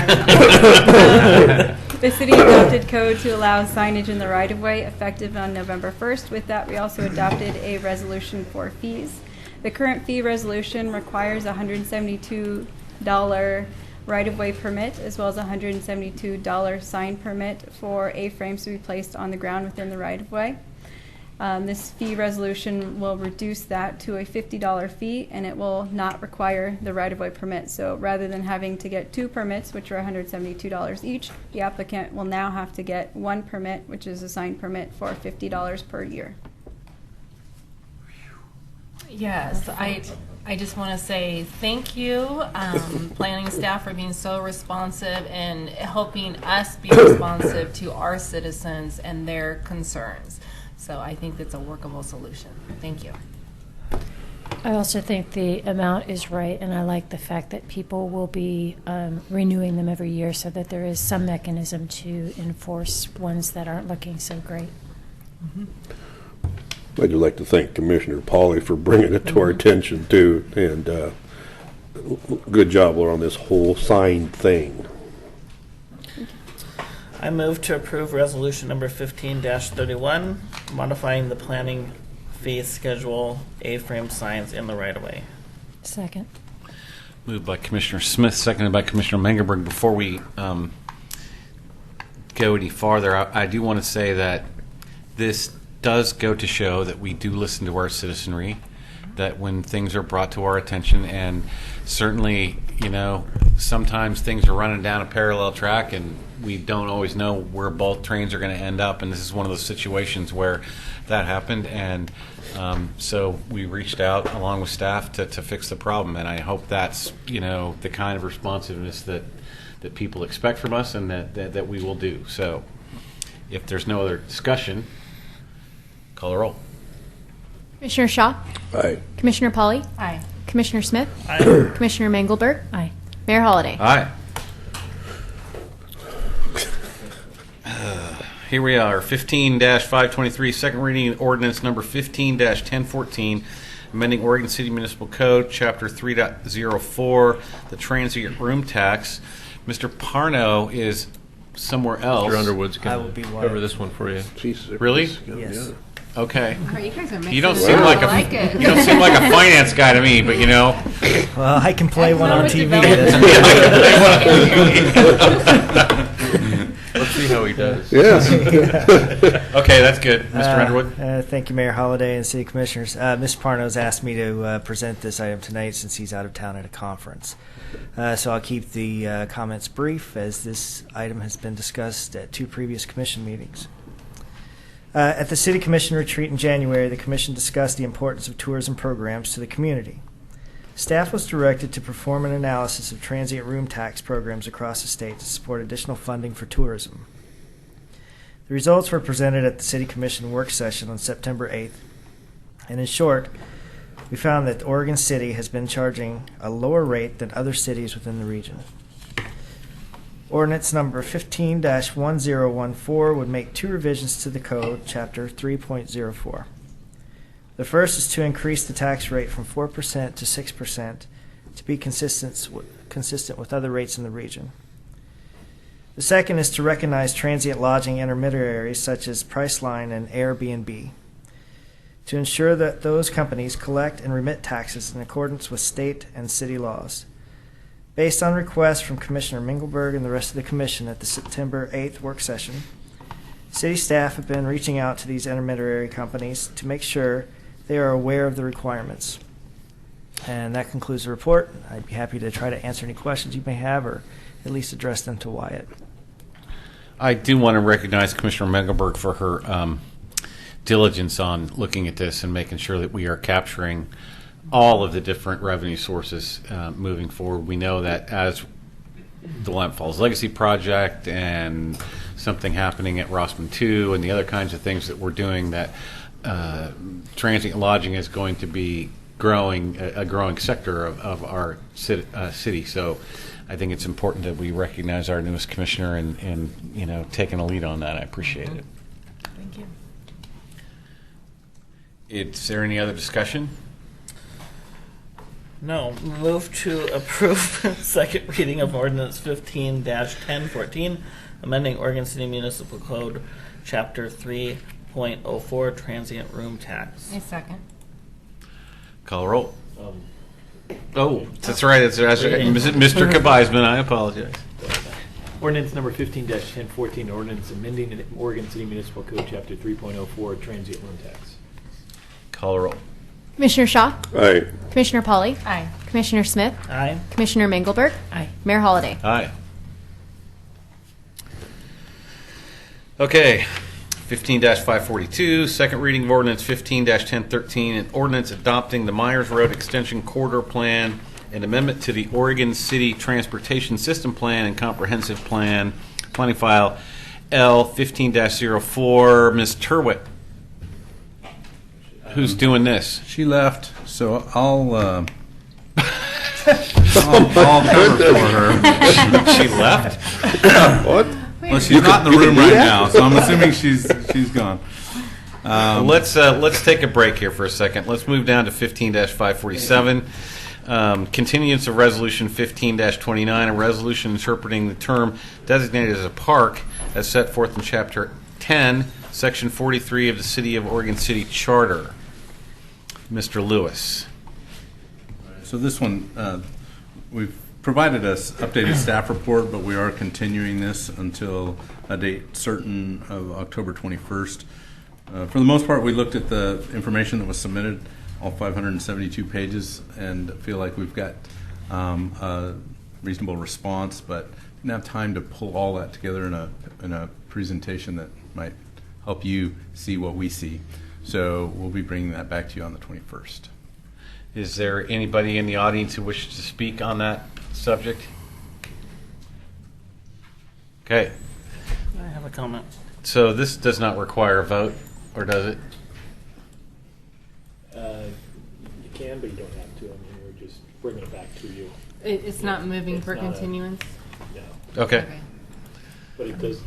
Speaker 9: The city adopted code to allow signage in the right-of-way effective on November 1st. With that, we also adopted a resolution for fees. The current fee resolution requires a $172 right-of-way permit as well as a $172 sign permit for A-frames to be placed on the ground within the right-of-way. This fee resolution will reduce that to a $50 fee, and it will not require the right-of-way permit. So rather than having to get two permits, which are $172 each, the applicant will now have to get one permit, which is a sign permit for $50 per year.
Speaker 4: Yes, I just want to say thank you, planning staff, for being so responsive and helping us be responsive to our citizens and their concerns. So I think that's a workable solution. Thank you.
Speaker 13: I also think the amount is right, and I like the fact that people will be renewing them every year so that there is some mechanism to enforce ones that aren't looking so great.
Speaker 3: I'd like to thank Commissioner Polly for bringing it to our attention too, and good job on this whole sign thing.
Speaker 1: I move to approve resolution number 15-31, modifying the planning fee schedule, A-frame signs in the right-of-way.
Speaker 13: Second.
Speaker 2: Moved by Commissioner Smith, seconded by Commissioner Mengelberg. Before we go any farther, I do want to say that this does go to show that we do listen to our citizenry, that when things are brought to our attention, and certainly, sometimes things are running down a parallel track and we don't always know where both trains are going to end up, and this is one of those situations where that happened, and so we reached out along with staff to fix the problem, and I hope that's the kind of responsiveness that people expect from us and that we will do. So if there's no other discussion, call the roll.
Speaker 10: Commissioner Shaw?
Speaker 3: Aye.
Speaker 10: Commissioner Polly?
Speaker 4: Aye.
Speaker 10: Commissioner Smith?
Speaker 1: Aye.
Speaker 10: Commissioner Mengelberg?
Speaker 13: Aye.
Speaker 10: Mayor Holliday?
Speaker 2: Aye. Here we are, 15-523, second reading ordinance number 15-1014, amending Oregon City Municipal Code, Chapter 3.04, the transient room tax. Mr. Parno is somewhere else.
Speaker 11: Mr. Underwood's
Speaker 14: I will
Speaker 11: going
Speaker 14: be
Speaker 11: to
Speaker 14: Wyatt.
Speaker 11: cover this one for you.
Speaker 2: Really?
Speaker 14: Yes.
Speaker 2: Okay.
Speaker 7: Oh, you guys are mixing
Speaker 2: You don't
Speaker 7: it
Speaker 2: seem
Speaker 7: up.
Speaker 2: like
Speaker 7: I like it.
Speaker 2: you don't seem like a finance guy to me, but
Speaker 14: Well, I can play one on TV.
Speaker 11: Let's see how he does.
Speaker 3: Yes.
Speaker 2: Okay, that's good. Mr. Underwood?
Speaker 14: Thank you, Mayor Holliday and City Commissioners. Mr. Parno's asked me to present this item tonight since he's out of town at a conference. So I'll keep the comments brief, as this item has been discussed at 2 previous commission meetings. At the City Commission retreat in January, the Commission discussed the importance of tourism programs to the community. Staff was directed to perform an analysis of transient room tax programs across the state to support additional funding for tourism. The results were presented at the City Commission work session on September 8th, and in short, we found that Oregon City has been charging a lower rate than other cities within the region. Ordinance number 15-1014 would make 2 revisions to the code, Chapter 3.04. The first is to increase the tax rate from 4% to 6% to be consistent with other rates in the region. The second is to recognize transient lodging intermediaries such as Priceline and Airbnb, to ensure that those companies collect and remit taxes in accordance with state and city laws. Based on requests from Commissioner Mengelberg and the rest of the Commission at the September 8th work session, city staff have been reaching out to these intermediary companies to make sure they are aware of the requirements. And that concludes the report. I'd be happy to try to answer any questions you may have, or at least address them to Wyatt.
Speaker 2: I do want to recognize Commissioner Mengelberg for her diligence on looking at this and making sure that we are capturing all of the different revenue sources moving forward. We know that as the Lamp Falls Legacy Project and something happening at Rossman 2 and the other kinds of things that we're doing, that transient lodging is going to be a growing sector of our city. So I think it's important that we recognize our newest commissioner and taking a lead on that. I appreciate it.
Speaker 4: Thank you.
Speaker 2: Is there any other discussion?
Speaker 1: No. Move to approve second reading of ordinance 15-1014, amending Oregon City Municipal Code, Chapter 3.04, transient room tax.
Speaker 4: A second.
Speaker 2: Call roll. Oh, that's right. That's Mr. Kabizman. I apologize.
Speaker 12: Ordinance number 15-1014, ordinance amending the Oregon City Municipal Code, Chapter 3.04, transient room tax.
Speaker 2: Call roll.
Speaker 10: Commissioner Shaw?
Speaker 3: Aye.
Speaker 10: Commissioner Polly?
Speaker 4: Aye.
Speaker 10: Commissioner Smith?
Speaker 1: Aye.
Speaker 10: Commissioner Mengelberg?
Speaker 4: Aye.
Speaker 10: Mayor Holliday?
Speaker 2: Aye. Okay. 15-542, second reading of ordinance 15-1013, an ordinance adopting the Myers Road Extension Corridor Plan, an amendment to the Oregon City Transportation System Plan and Comprehensive Plan, planning file L 15-04. Ms. Turwitt. Who's doing this?
Speaker 11: She left, so I'll cover for her.
Speaker 2: She left?
Speaker 3: What?
Speaker 11: Well, she's not in the room right now, so I'm assuming she's gone.
Speaker 2: Let's take a break here for a second. Let's move down to 15-547. Continuance of Resolution 15-29, a resolution interpreting the term designated as a park as set forth in Chapter 10, Section 43 of the City of Oregon City Charter. Mr. Lewis.
Speaker 11: So this one, we've provided us updated staff report, but we are continuing this until a date certain of October 21st. For the most part, we looked at the information that was submitted, all 572 pages, and feel like we've got a reasonable response, but didn't have time to pull all that together in a presentation that might help you see what we see. So we'll be bringing that back to you on the 21st.
Speaker 2: Is there anybody in the audience who wishes to speak on that subject? Okay.
Speaker 1: I have a comment.
Speaker 2: So this does not require a vote, or does it?
Speaker 12: You can, but you don't have to. I mean, we're just bringing it back to you.
Speaker 4: It's not moving for continuance.
Speaker 12: No.
Speaker 2: Okay.
Speaker 12: But it does.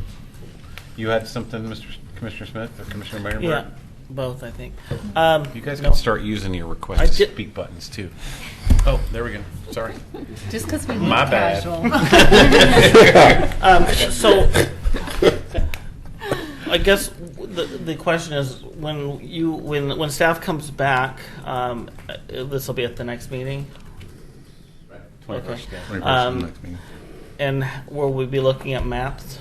Speaker 2: You had something, Mr. Commissioner Smith or Commissioner Meyerberg?
Speaker 1: Yeah, both, I think.
Speaker 2: You guys can start using your request to speak buttons too. Oh, there we go. Sorry.
Speaker 4: Just because we
Speaker 2: My
Speaker 4: look
Speaker 2: bad.
Speaker 4: casual.
Speaker 1: So, I guess the question is when staff comes back, this will be at the next meeting.
Speaker 11: Right.
Speaker 1: 21st.
Speaker 11: Yeah. 21st is the next meeting.
Speaker 1: And will we be looking at maps?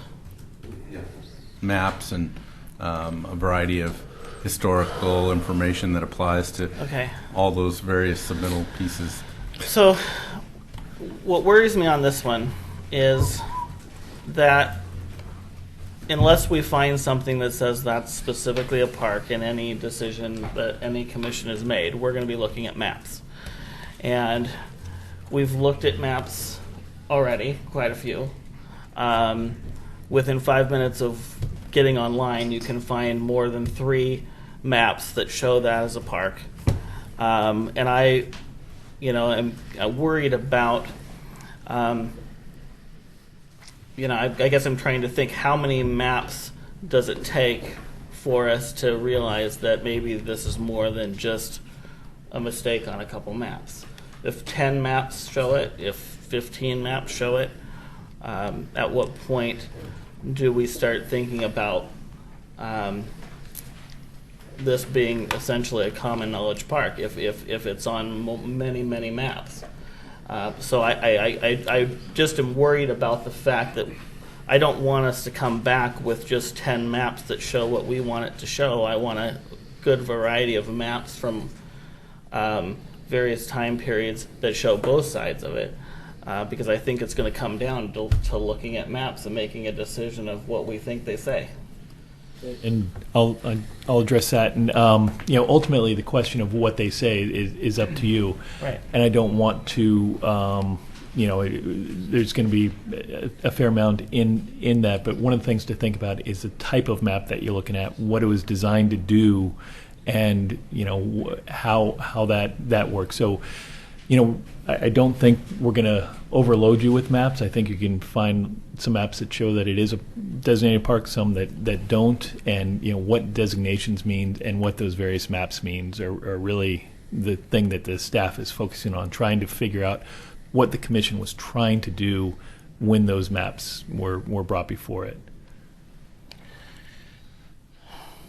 Speaker 11: Maps and a variety of historical information that applies to all those various submittal pieces.
Speaker 1: So, what worries me on this one is that unless we find something that says that's specifically a park in any decision that any commission has made, we're going to be looking at maps. And we've looked at maps already, quite a few. Within 5 minutes of getting online, you can find more than 3 maps that show that as a park. And I, am worried about, I guess I'm trying to think how many maps does it take for us to realize that maybe this is more than just a mistake on a couple maps. If 10 maps show it, if 15 maps show it, at what point do we start thinking about this being essentially a common knowledge park if it's on many maps? So I just am worried about the fact that I don't want us to come back with just 10 maps that show what we want it to show. I want a good variety of maps from various time periods that show both sides of it. Because I think it's going to come down to looking at maps and making a decision of what we think they say.
Speaker 12: And I'll address that. And ultimately, the question of what they say is up to you.
Speaker 1: Right.
Speaker 12: And I don't want to. There's going to be a fair amount in that. But one of the things to think about is the type of map that you're looking at, what it was designed to do, and how that works. So. I don't think we're going to overload you with maps. I think you can find some maps that show that it is a designated park, some that don't, and what designations mean and what those various maps means are really the thing that the staff is focusing on, trying to figure out what the commission was trying to do when those maps were brought before it.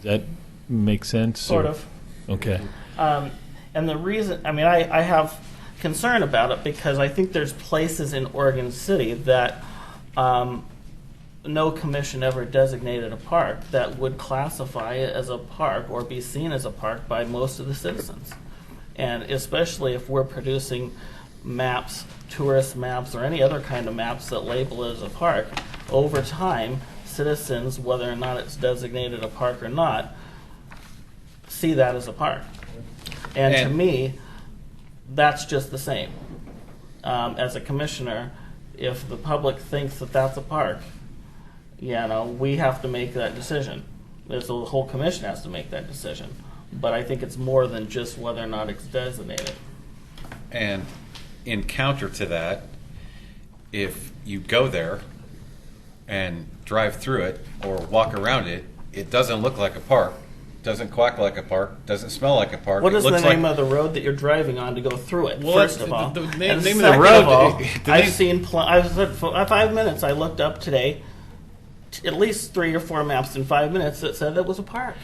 Speaker 12: Does that make sense?
Speaker 1: Sort of.
Speaker 12: Okay.
Speaker 1: And the reason, I have concern about it because I think there's places in Oregon City that no commission ever designated a park that would classify it as a park or be seen as a park by most of the citizens. And especially if we're producing maps, tourist maps, or any other kind of maps that label it as a park, over time, citizens, whether or not it's designated a park or not, see that as a park. And to me, that's just the same. As a commissioner, if the public thinks that that's a park, we have to make that decision. The whole commission has to make that decision. but I think it's more than just whether or not it's designated.
Speaker 2: And in counter to that, if you go there and drive through it or walk around it, it doesn't look like a park, doesn't quack like a park, doesn't smell like a park.
Speaker 1: What
Speaker 2: It
Speaker 1: is the
Speaker 2: looks
Speaker 1: name
Speaker 2: like,
Speaker 1: of the road that you're driving on to go through it?
Speaker 2: Well,
Speaker 1: first
Speaker 2: that's
Speaker 1: of all,
Speaker 2: the
Speaker 1: And
Speaker 2: name of the
Speaker 1: second
Speaker 2: road,
Speaker 1: all,
Speaker 2: the
Speaker 1: I've
Speaker 2: name-
Speaker 1: seen. I was at 5 minutes. I looked up today, at least 3 or 4 maps in 5 minutes that said it was a park.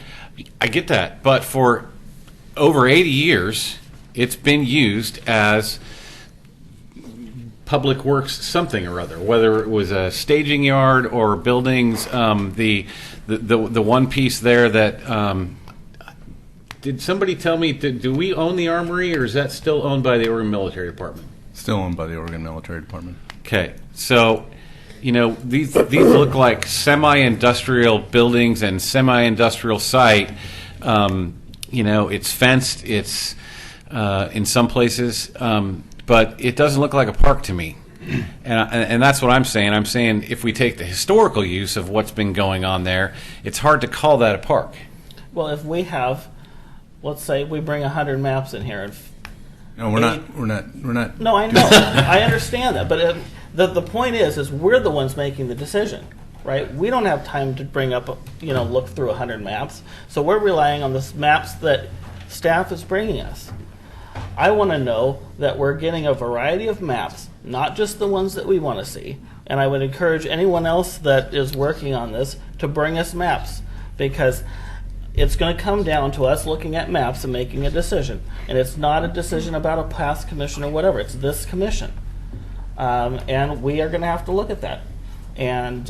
Speaker 2: I get that, but for over 80 years, it's been used as public works something or other, whether it was a staging yard or buildings. The one piece there that did somebody tell me? Do we own the armory, or is that still owned by the Oregon Military Department?
Speaker 11: Still owned by the Oregon Military Department.
Speaker 2: Okay, so these look like semi-industrial buildings and semi-industrial site. It's fenced. It's in some places. But it doesn't look like a park to me. And that's what I'm saying. I'm saying if we take the historical use of what's been going on there, it's hard to call that a park.
Speaker 1: Well, if we have, let's say we bring 100 maps in here. And
Speaker 11: No, we're not.
Speaker 1: No, I know. I understand that. But the point is we're the ones making the decision, right? We don't have time to bring up, look through 100 maps. So we're relying on the maps that staff is bringing us. I want to know that we're getting a variety of maps, not just the ones that we want to see. And I would encourage anyone else that is working on this to bring us maps, because it's going to come down to us looking at maps and making a decision. And it's not a decision about a past commission or whatever. It's this commission. And we are going to have to look at that. And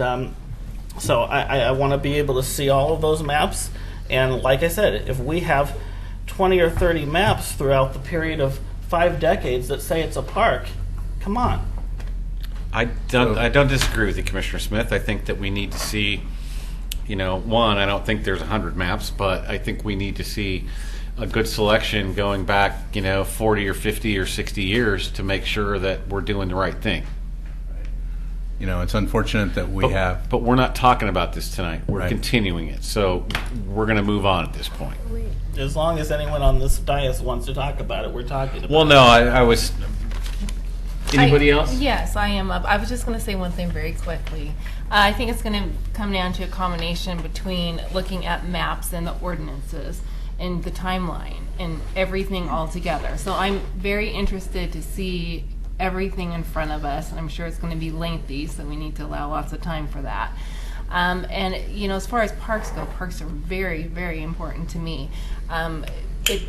Speaker 1: so I want to be able to see all of those maps. And like I said, if we have 20 or 30 maps throughout the period of 5 decades that say it's a park, come on.
Speaker 2: I don't disagree with you, Commissioner Smith. I think that we need to see, one, I don't think there's 100 maps, but I think we need to see a good selection going back, 40 or 50 or 60 years to make sure that we're doing the right thing.
Speaker 11: It's unfortunate that we have.
Speaker 2: But we're not talking about this tonight. We're
Speaker 11: Right.
Speaker 2: continuing it. So we're going to move on at this point.
Speaker 1: As long as anyone on this dais wants to talk about it, we're talking about
Speaker 2: Well,
Speaker 1: it.
Speaker 2: no, I was. Anybody else?
Speaker 4: Yes, I am up. I was just going to say one thing very quickly. I think it's going to come down to a combination between looking at maps and the ordinances and the timeline and everything all together. So I'm very interested to see everything in front of us, and I'm sure it's going to be lengthy, so we need to allow lots of time for that. And as far as parks go, parks are very, very important to me.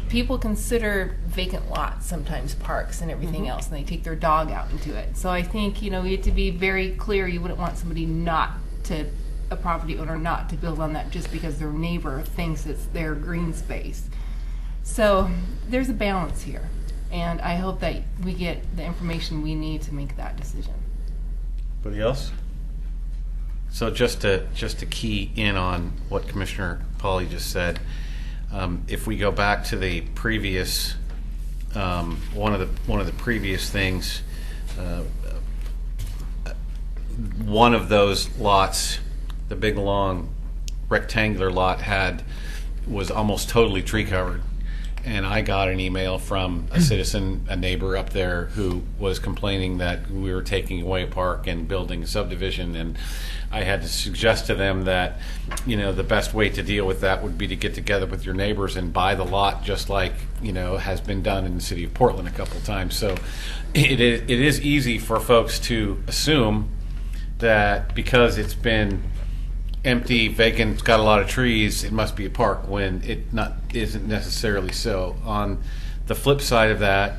Speaker 4: People consider vacant lots sometimes parks and everything else, and they take their dog out into it. So I think you have to be very clear. You wouldn't want somebody a property owner not to build on that just because their neighbor thinks it's their green space. So there's a balance here, and I hope that we get the information we need to make that decision.
Speaker 2: Anybody else? So just to key in on what Commissioner Pauly just said, if we go back to the previous one of the previous things, one of those lots, the big long rectangular lot, was almost totally tree covered. And I got an email from a citizen, a neighbor up there, who was complaining that we were taking away a park and building a subdivision. And I had to suggest to them that, the best way to deal with that would be to get together with your neighbors and buy the lot, just like, has been done in the city of Portland a couple of times. So it is easy for folks to assume that because it's been empty, vacant, it's got a lot of trees, it must be a park, when it isn't necessarily so. On the flip side of that,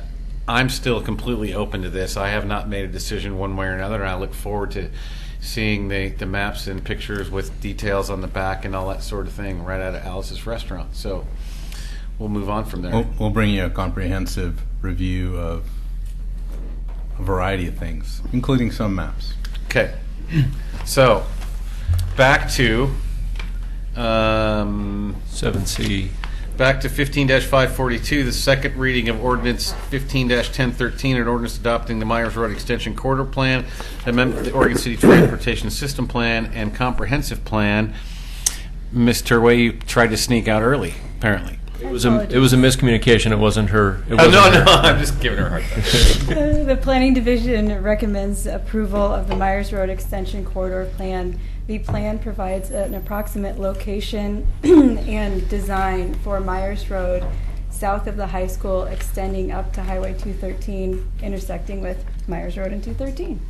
Speaker 2: I'm still completely open to this. I have not made a decision one way or another, and I look forward to seeing the maps and pictures with details on the back and all that sort of thing right out of Alice's restaurant. So we'll move on from there.
Speaker 11: We'll bring you a comprehensive review of a variety of things, including some maps.
Speaker 2: Okay. So back to 7C. Back to 15-542, the second reading of ordinance 15-1013, an ordinance adopting the Myers Road Extension Corridor Plan, amendment to the Oregon City Transportation System Plan, and Comprehensive Plan. Mr. Way, you tried to sneak out early, apparently.
Speaker 9: It
Speaker 15: was a miscommunication. It wasn't her. It wasn't her.
Speaker 2: I'm just giving her a hard time.
Speaker 9: The Planning Division recommends approval of the Myers Road Extension Corridor Plan. The plan provides an approximate location and design for Myers Road south of the high school, extending up to Highway 213, intersecting with Myers Road and 213.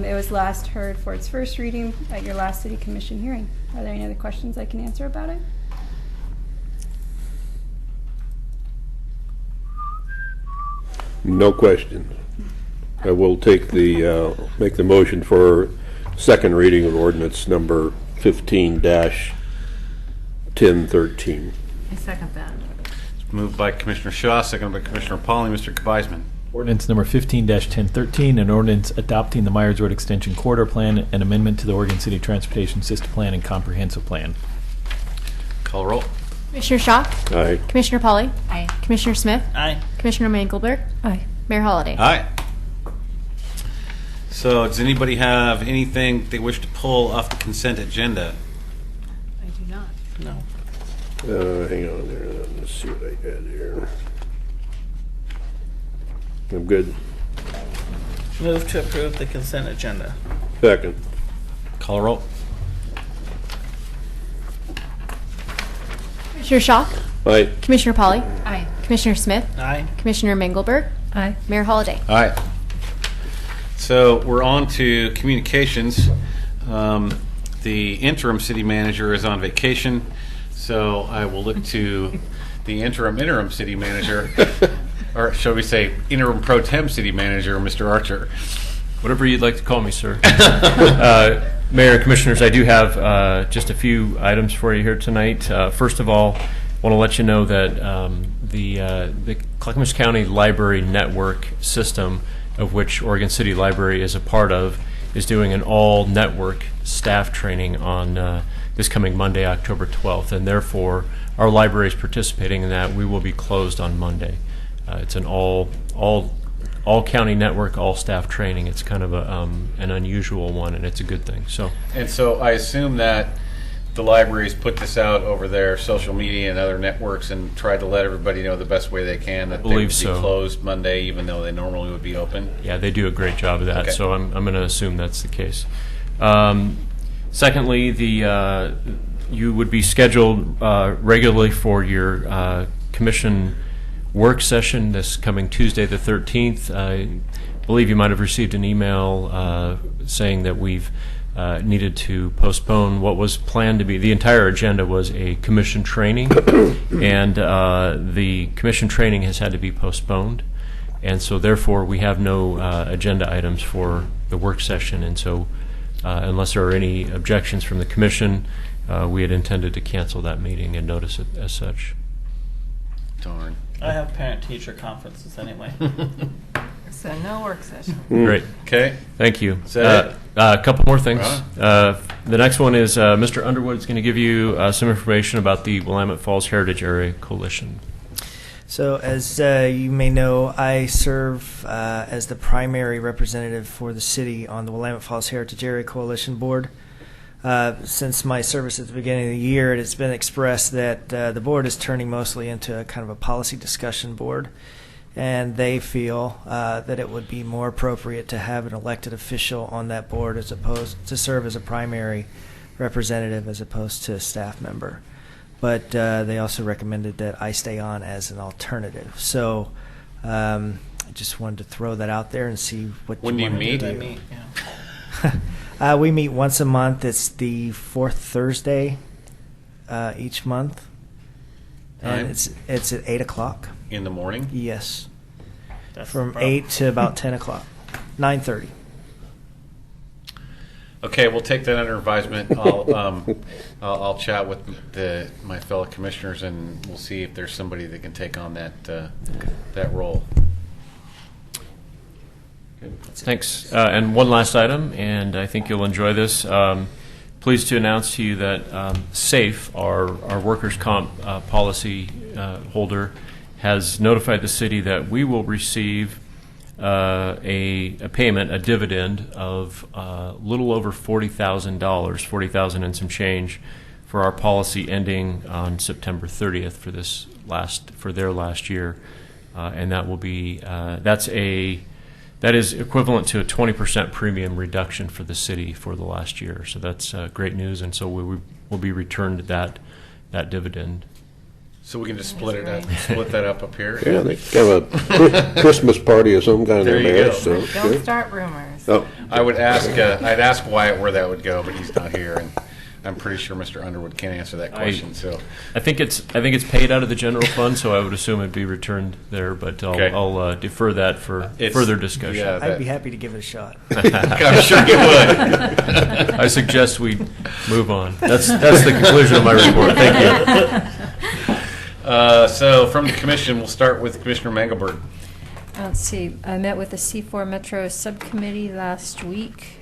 Speaker 9: It was last heard for its first reading at your last City Commission hearing. Are there any other questions I can answer about it?
Speaker 3: No question. I will take make the motion for second reading of ordinance number 15-1013.
Speaker 7: I second that.
Speaker 2: Moved by Commissioner Shaw, seconded by Commissioner Pauly. Mr. Kvaisman.
Speaker 12: Ordinance number 15-1013, an ordinance adopting the Myers Road Extension Corridor Plan, an amendment to the Oregon City Transportation System Plan and Comprehensive Plan.
Speaker 2: Call roll.
Speaker 10: Commissioner Shaw?
Speaker 3: Aye.
Speaker 10: Commissioner Pauly?
Speaker 7: Aye.
Speaker 10: Commissioner Smith?
Speaker 1: Aye.
Speaker 10: Commissioner Mangelberg?
Speaker 13: Aye.
Speaker 10: Mayor Holliday?
Speaker 2: Aye. So does anybody have anything they wish to pull off the consent agenda?
Speaker 7: I do not.
Speaker 1: No.
Speaker 3: Hang on there. Let's see what I got here. I'm good.
Speaker 1: Move to approve the consent agenda.
Speaker 3: Second.
Speaker 2: Call roll.
Speaker 10: Commissioner Shaw?
Speaker 3: Aye.
Speaker 10: Commissioner Pauly?
Speaker 7: Aye.
Speaker 10: Commissioner Smith?
Speaker 1: Aye.
Speaker 10: Commissioner Mangelberg?
Speaker 13: Aye.
Speaker 10: Mayor Holliday?
Speaker 2: Aye. So we're on to communications. The interim city manager is on vacation, so I will look to the interim city manager, or shall we say interim pro tem city manager, Mr. Archer.
Speaker 15: Whatever you'd like to call me, sir. Mayor and Commissioners, I do have just a few items for you here tonight. First of all, I want to let you know that the Clackamas County Library Network system, of which Oregon City Library is a part of, is doing an all-network staff training on this coming Monday, October 12th, and therefore our library is participating in that. We will be closed on Monday. It's an all-county network, all-staff training. It's kind of an unusual one, and it's a good thing.
Speaker 2: And so I assume that the libraries put this out over their social media and other networks and tried to let everybody know the best way they can that they would be closed Monday, even though they normally would be open.
Speaker 15: Yeah, they do a great job of that.
Speaker 2: Okay.
Speaker 15: So I'm going to assume that's the case. Secondly, you would be scheduled regularly for your commission work session this coming Tuesday the 13th. I believe you might have received an email saying that we've needed to postpone what was planned to be. The entire agenda was a commission training, and the commission training has had to be postponed. And so therefore we have no agenda items for the work session. And so unless there are any objections from the commission, we had intended to cancel that meeting and notice it as such.
Speaker 2: Darn.
Speaker 1: I have parent-teacher conferences anyway.
Speaker 7: So no work session.
Speaker 15: Great.
Speaker 2: Okay.
Speaker 15: Thank you.
Speaker 2: Is that
Speaker 15: a couple more things. The next one is Mr. Underwood is going to give you some information about the Willamette Falls Heritage Area Coalition.
Speaker 14: So, as you may know, I serve as the primary representative for the city on the Willamette Falls Heritage Area Coalition Board. Since my service at the beginning of the year, it has been expressed that the board is turning mostly into a kind of a policy discussion board, and they feel that it would be more appropriate to have an elected official on that board as opposed to serve as a primary representative as opposed to a staff member. But they also recommended that I stay on as an alternative. So I just wanted to throw that out there and see what
Speaker 2: When do you
Speaker 14: want
Speaker 2: meet?
Speaker 14: to
Speaker 1: I
Speaker 14: do.
Speaker 1: meet, yeah.
Speaker 14: We meet once a month. It's the fourth Thursday each month, and
Speaker 2: Time?
Speaker 14: it's at 8 o'clock.
Speaker 2: In the morning?
Speaker 14: Yes,
Speaker 1: That's
Speaker 14: from
Speaker 1: the problem.
Speaker 14: 8 to about 10 o'clock, 9:30.
Speaker 2: Okay, we'll take that under advisement. I'll chat with my fellow commissioners, and we'll see if there's somebody that can take on that role.
Speaker 15: Thanks. And one last item, and I think you'll enjoy this. Pleased to announce to you that SAFE, our workers' comp policy holder, has notified the city that we will receive a payment, a dividend of a little over $40,000, $40,000 and some change, for our policy ending on September 30th for this their last year, and that will be that is equivalent to a 20% premium reduction for the city for the last year. So that's great news, and so we will be returned that dividend.
Speaker 2: So we can just split that up here.
Speaker 3: Yeah, they have a Christmas party of some kind
Speaker 2: There
Speaker 3: in
Speaker 2: you
Speaker 3: there.
Speaker 2: go.
Speaker 3: So,
Speaker 4: Don't
Speaker 3: good.
Speaker 4: start rumors.
Speaker 3: Oh,
Speaker 2: I would ask, I'd ask Wyatt where that would go, but he's not here, and I'm pretty sure Mr. Underwood can't answer that question. So
Speaker 15: I think it's paid out of the general fund, so I would assume it'd be returned there. But
Speaker 2: Okay.
Speaker 15: I'll defer that for further discussion.
Speaker 2: Yeah,
Speaker 14: I'd be happy to give it a shot.
Speaker 2: I'm sure you would.
Speaker 15: I suggest we move on. That's the conclusion of my report. Thank you.
Speaker 2: So from the commission, we'll start with Commissioner Mengelberg.
Speaker 13: Let's see. I met with the C4 Metro Subcommittee last week.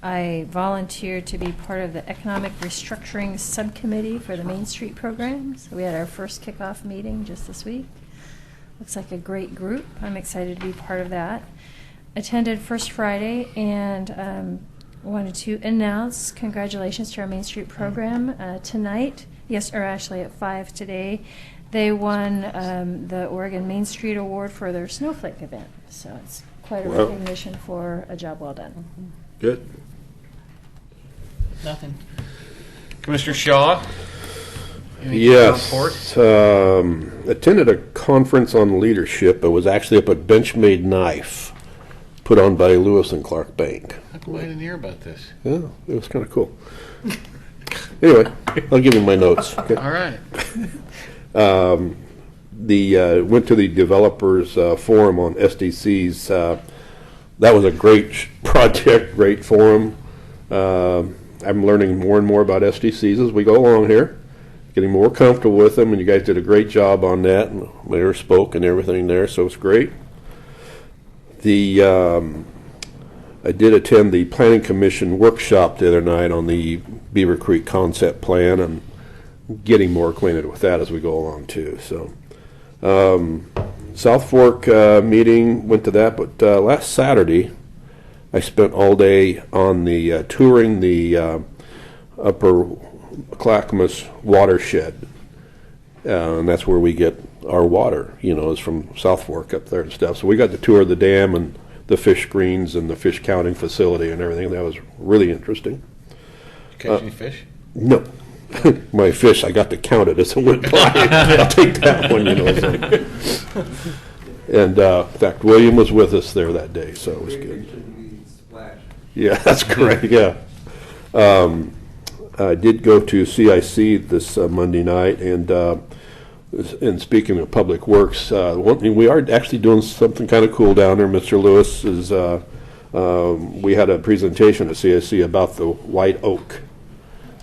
Speaker 13: I volunteered to be part of the Economic Restructuring Subcommittee for the Main Street program. So we had our first kickoff meeting just this week. Looks like a great group. I'm excited to be part of that. Attended First Friday and wanted to announce congratulations to our Main Street program tonight. Yes, or actually at 5 today. They won the Oregon Main Street Award for their Snowflake event. So it's quite a
Speaker 3: Wow.
Speaker 13: recognition for a job well done.
Speaker 3: good.
Speaker 1: Nothing.
Speaker 2: Commissioner Shaw. Any
Speaker 3: Yes.
Speaker 2: report?
Speaker 3: Attended a conference on leadership. It was actually up at Benchmade Knife, put on by Lewis and Clark Bank.
Speaker 2: How come I didn't hear about this?
Speaker 3: Yeah, it was kind of cool. Anyway, I'll give you my notes. Okay.
Speaker 2: All right.
Speaker 3: Went to the developers forum on SDCs. That was a great project, great forum. I'm learning more and more about SDCs as we go along here, getting more comfortable with them, and you guys did a great job on that. And Mayor spoke and everything there, so it's great. I did attend the Planning Commission workshop the other night on the Beaver Creek concept plan, and getting more acquainted with that as we go along too. So, South Fork meeting, went to that, but last Saturday I spent all day on the touring the Upper Clackamas watershed, and that's where we get our water. Is from South Fork up there and stuff. So we got to tour the dam and the fish screens and the fish counting facility and everything. That was really interesting.
Speaker 2: Catch any fish?
Speaker 3: No. My fish, I got to count it as it went by. I'll take that one, So. And in fact, William was with us there that day, so it was good. Yeah, that's correct, yeah. I did go to CIC this Monday night, and speaking of Public Works, one thing we are actually doing something kind of cool down there. Mr. Lewis is, we had a presentation at CIC about the white oak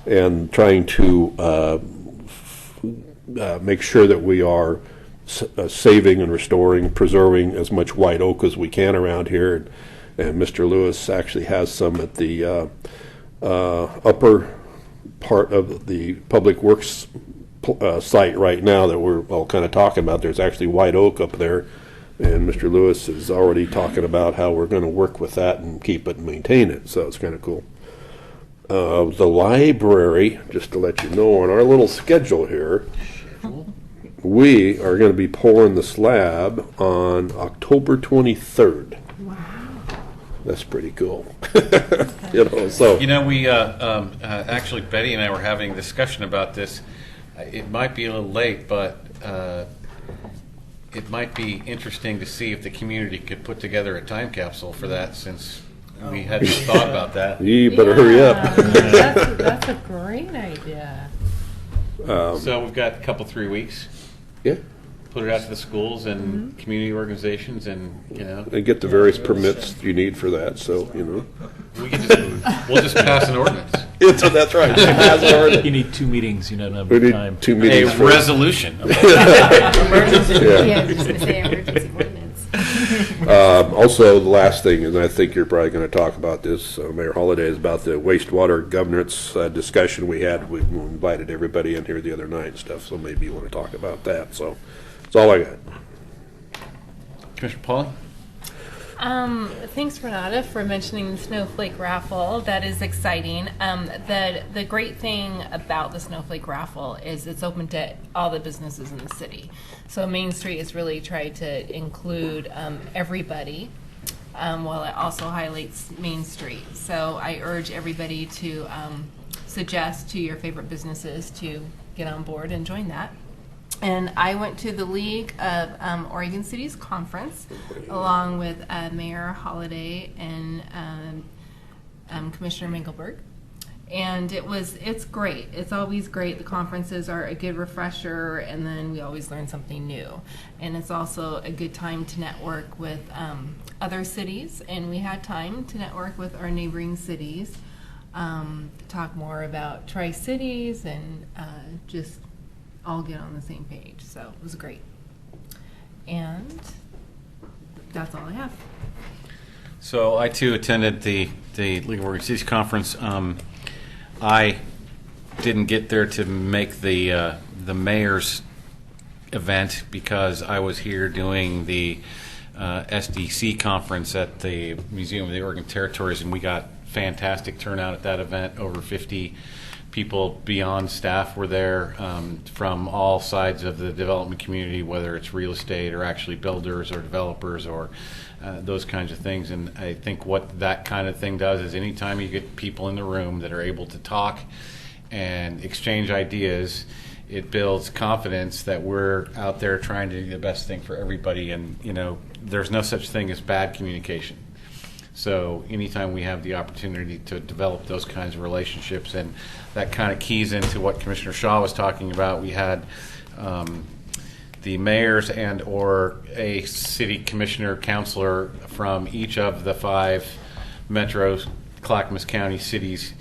Speaker 3: and trying to make sure that we are saving and restoring, preserving as much white oak as we can around here. And Mr. Lewis actually has some at the upper part of the Public Works site right now that we're all kind of talking about. There's actually white oak up there, and Mr. Lewis is already talking about how we're going to work with that and keep it and maintain it, so it's kind of cool. The library, just to let you know, on our little schedule here, we are going to be pouring the slab on October 23rd.
Speaker 4: Wow.
Speaker 3: That's pretty cool. So.
Speaker 2: We actually, Betty and I were having a discussion about this. It might be a little late, but it might be interesting to see if the community could put together a time capsule for that, since we hadn't thought about that.
Speaker 3: You better hurry up.
Speaker 16: That's a great idea.
Speaker 2: So we've got a couple, 3 weeks.
Speaker 3: Yeah.
Speaker 2: Put it out to the schools and community organizations, and
Speaker 3: And get the various permits you need for that, so,
Speaker 2: we'll just pass an ordinance.
Speaker 3: That's right. Pass an ordinance.
Speaker 12: You need 2 meetings, you don't have
Speaker 3: We need
Speaker 12: time.
Speaker 3: 2 meetings.
Speaker 2: A resolution.
Speaker 4: Emergency.
Speaker 3: Yeah.
Speaker 4: Yeah, I was just going to say emergency ordinance.
Speaker 3: Also, the last thing, and I think you're probably going to talk about this, Mayor Holliday, is about the wastewater governance discussion we had. We invited everybody in here the other night and stuff, so maybe you want to talk about that. So that's all I got.
Speaker 2: Commissioner Pauly?
Speaker 4: Thanks, Renata, for mentioning the Snowflake Raffle. That is exciting. The great thing about the Snowflake Raffle is it's open to all the businesses in the city. So Main Street has really tried to include everybody, while it also highlights Main Street. So I urge everybody to suggest to your favorite businesses to get on board and join that. And I went to the League of Oregon Cities Conference along with Mayor Holliday and Commissioner Mengelberg. And it's great. It's always great. The conferences are a good refresher, and then we always learn something new. And it's also a good time to network with other cities, and we had time to network with our neighboring cities, talk more about Tri-Cities, and just all get on the same page. So it was great. And that's all I have.
Speaker 2: So I too attended the League of Oregon Cities Conference. I didn't get there to make the mayor's event because I was here doing the SDC conference at the Museum of the Oregon Territories, and we got fantastic turnout at that event. Over 50 people beyond staff were there from all sides of the development community, whether it's real estate or actually builders or developers or those kinds of things. And I think what that kind of thing does is anytime you get people in the room that are able to talk and exchange ideas, it builds confidence that we're out there trying to do the best thing for everybody. And, you know, there's no such thing as bad communication. So anytime we have the opportunity to develop those kinds of relationships, and that kind of keys into what Commissioner Shaw was talking about, we had the mayors and or a city commissioner, councilor from each of the 5 metro Clackamas County cities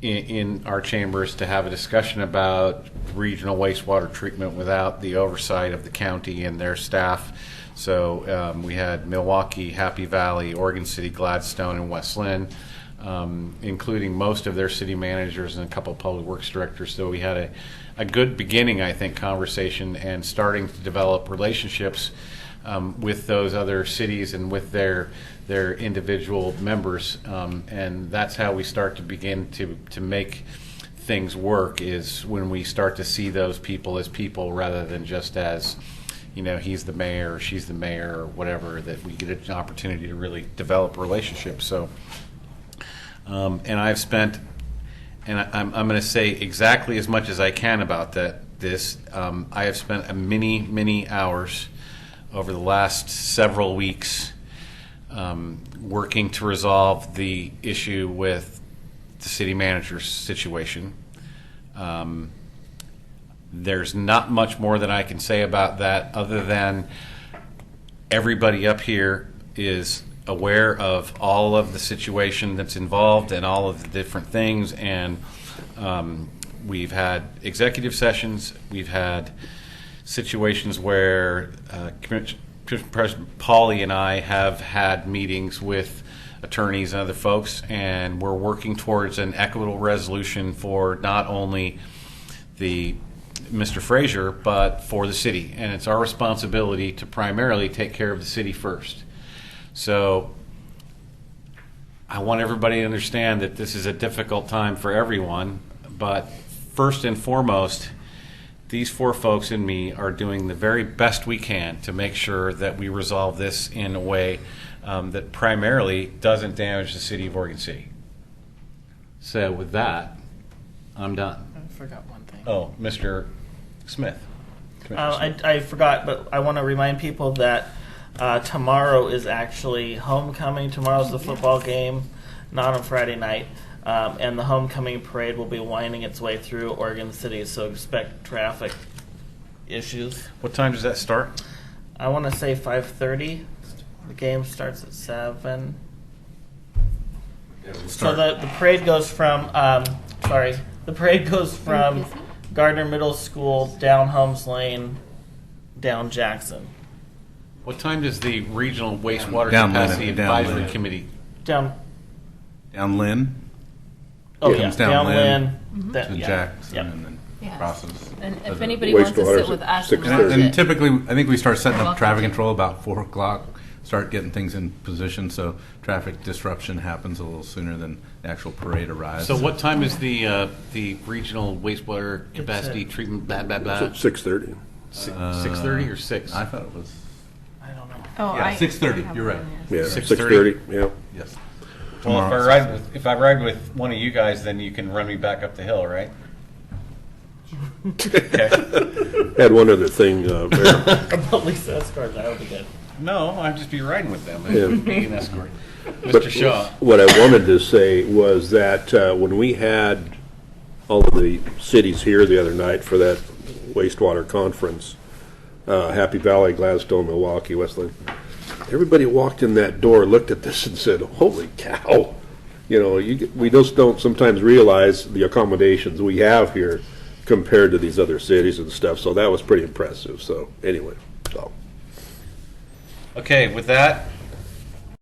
Speaker 2: in our chambers to have a discussion about regional wastewater treatment without the oversight of the county and their staff. So we had Milwaukee, Happy Valley, Oregon City, Gladstone, and West Lynn, including most of their city managers and a couple of public works directors. So we had a good beginning, I think, conversation and starting to develop relationships with those other cities and with their individual members. And that's how we start to begin to make things work, is when we start to see those people as people rather than just as, you know, he's the mayor or she's the mayor or whatever, that we get an opportunity to really develop relationships. So, and I've spent, and I'm going to say exactly as much as I can about this. I have spent many hours over the last several weeks working to resolve the issue with the city manager's situation. There's not much more that I can say about that other than everybody up here is aware of all of the situation that's involved and all of the different things. And we've had executive sessions. We've had situations where President Pauley and I have had meetings with attorneys and other folks, and we're working towards an equitable resolution for not only the Mr. Frazier, but for the city. And it's our responsibility to primarily take care of the city first. So I want everybody to understand that this is a difficult time for everyone, but first and foremost, these 4 folks and me are doing the very best we can to make sure that we resolve this in a way that primarily doesn't damage the city of Oregon City. So with that, I'm done.
Speaker 1: I forgot one thing.
Speaker 2: Oh, Mr. Smith.
Speaker 1: I forgot, but I want to remind people that tomorrow is actually homecoming. Tomorrow's the football game, not on Friday night. And the homecoming parade will be winding its way through Oregon City, so expect traffic issues.
Speaker 2: What time does that start?
Speaker 1: I want to say 5:30. The game starts at 7. So the parade goes from Gardner Middle School down Holmes Lane, down Jackson.
Speaker 2: What time does the Regional Wastewater
Speaker 11: Down
Speaker 2: Capacity
Speaker 11: Lynn.
Speaker 2: Advisory Committee?
Speaker 11: Down Lynn?
Speaker 1: Oh,
Speaker 11: It
Speaker 1: yeah,
Speaker 11: comes
Speaker 1: down Lynn.
Speaker 11: To
Speaker 1: Yeah.
Speaker 11: Jackson
Speaker 1: Yep.
Speaker 11: and then
Speaker 4: Yes.
Speaker 11: crosses.
Speaker 4: And if anybody wants to sit with us,
Speaker 11: And typically, I think we start setting up traffic control about 4 o'clock, start getting things in position so traffic disruption happens a little sooner than the actual parade arrives.
Speaker 2: So what time is the regional wastewater capacity treatment, blah, blah, blah?
Speaker 3: 6:30.
Speaker 2: 6:30 or 6?
Speaker 11: I thought it was.
Speaker 1: I don't know.
Speaker 4: Oh,
Speaker 11: Yeah, 6:30, you're right.
Speaker 3: Yeah,
Speaker 2: 6:30?
Speaker 3: 6:30, yeah.
Speaker 11: Yes.
Speaker 17: Well,
Speaker 11: Tomorrow.
Speaker 17: if I ride with one of you guys, then you can run me back up the hill, right?
Speaker 3: Had one other thing, Mayor.
Speaker 1: About Lisa Escort, that would be good.
Speaker 17: No, I'd just be riding with them.
Speaker 3: Yeah.
Speaker 17: Be an escort.
Speaker 3: But
Speaker 17: Mr. Shaw.
Speaker 3: what I wanted to say was that when we had all of the cities here the other night for that wastewater conference, Happy Valley, Gladstone, Milwaukee, Westland, everybody walked in that door, looked at this and said, holy cow. You know, we just don't sometimes realize the accommodations we have here compared to these other cities and stuff. So that was pretty impressive. So anyway, so.
Speaker 17: Okay, with that,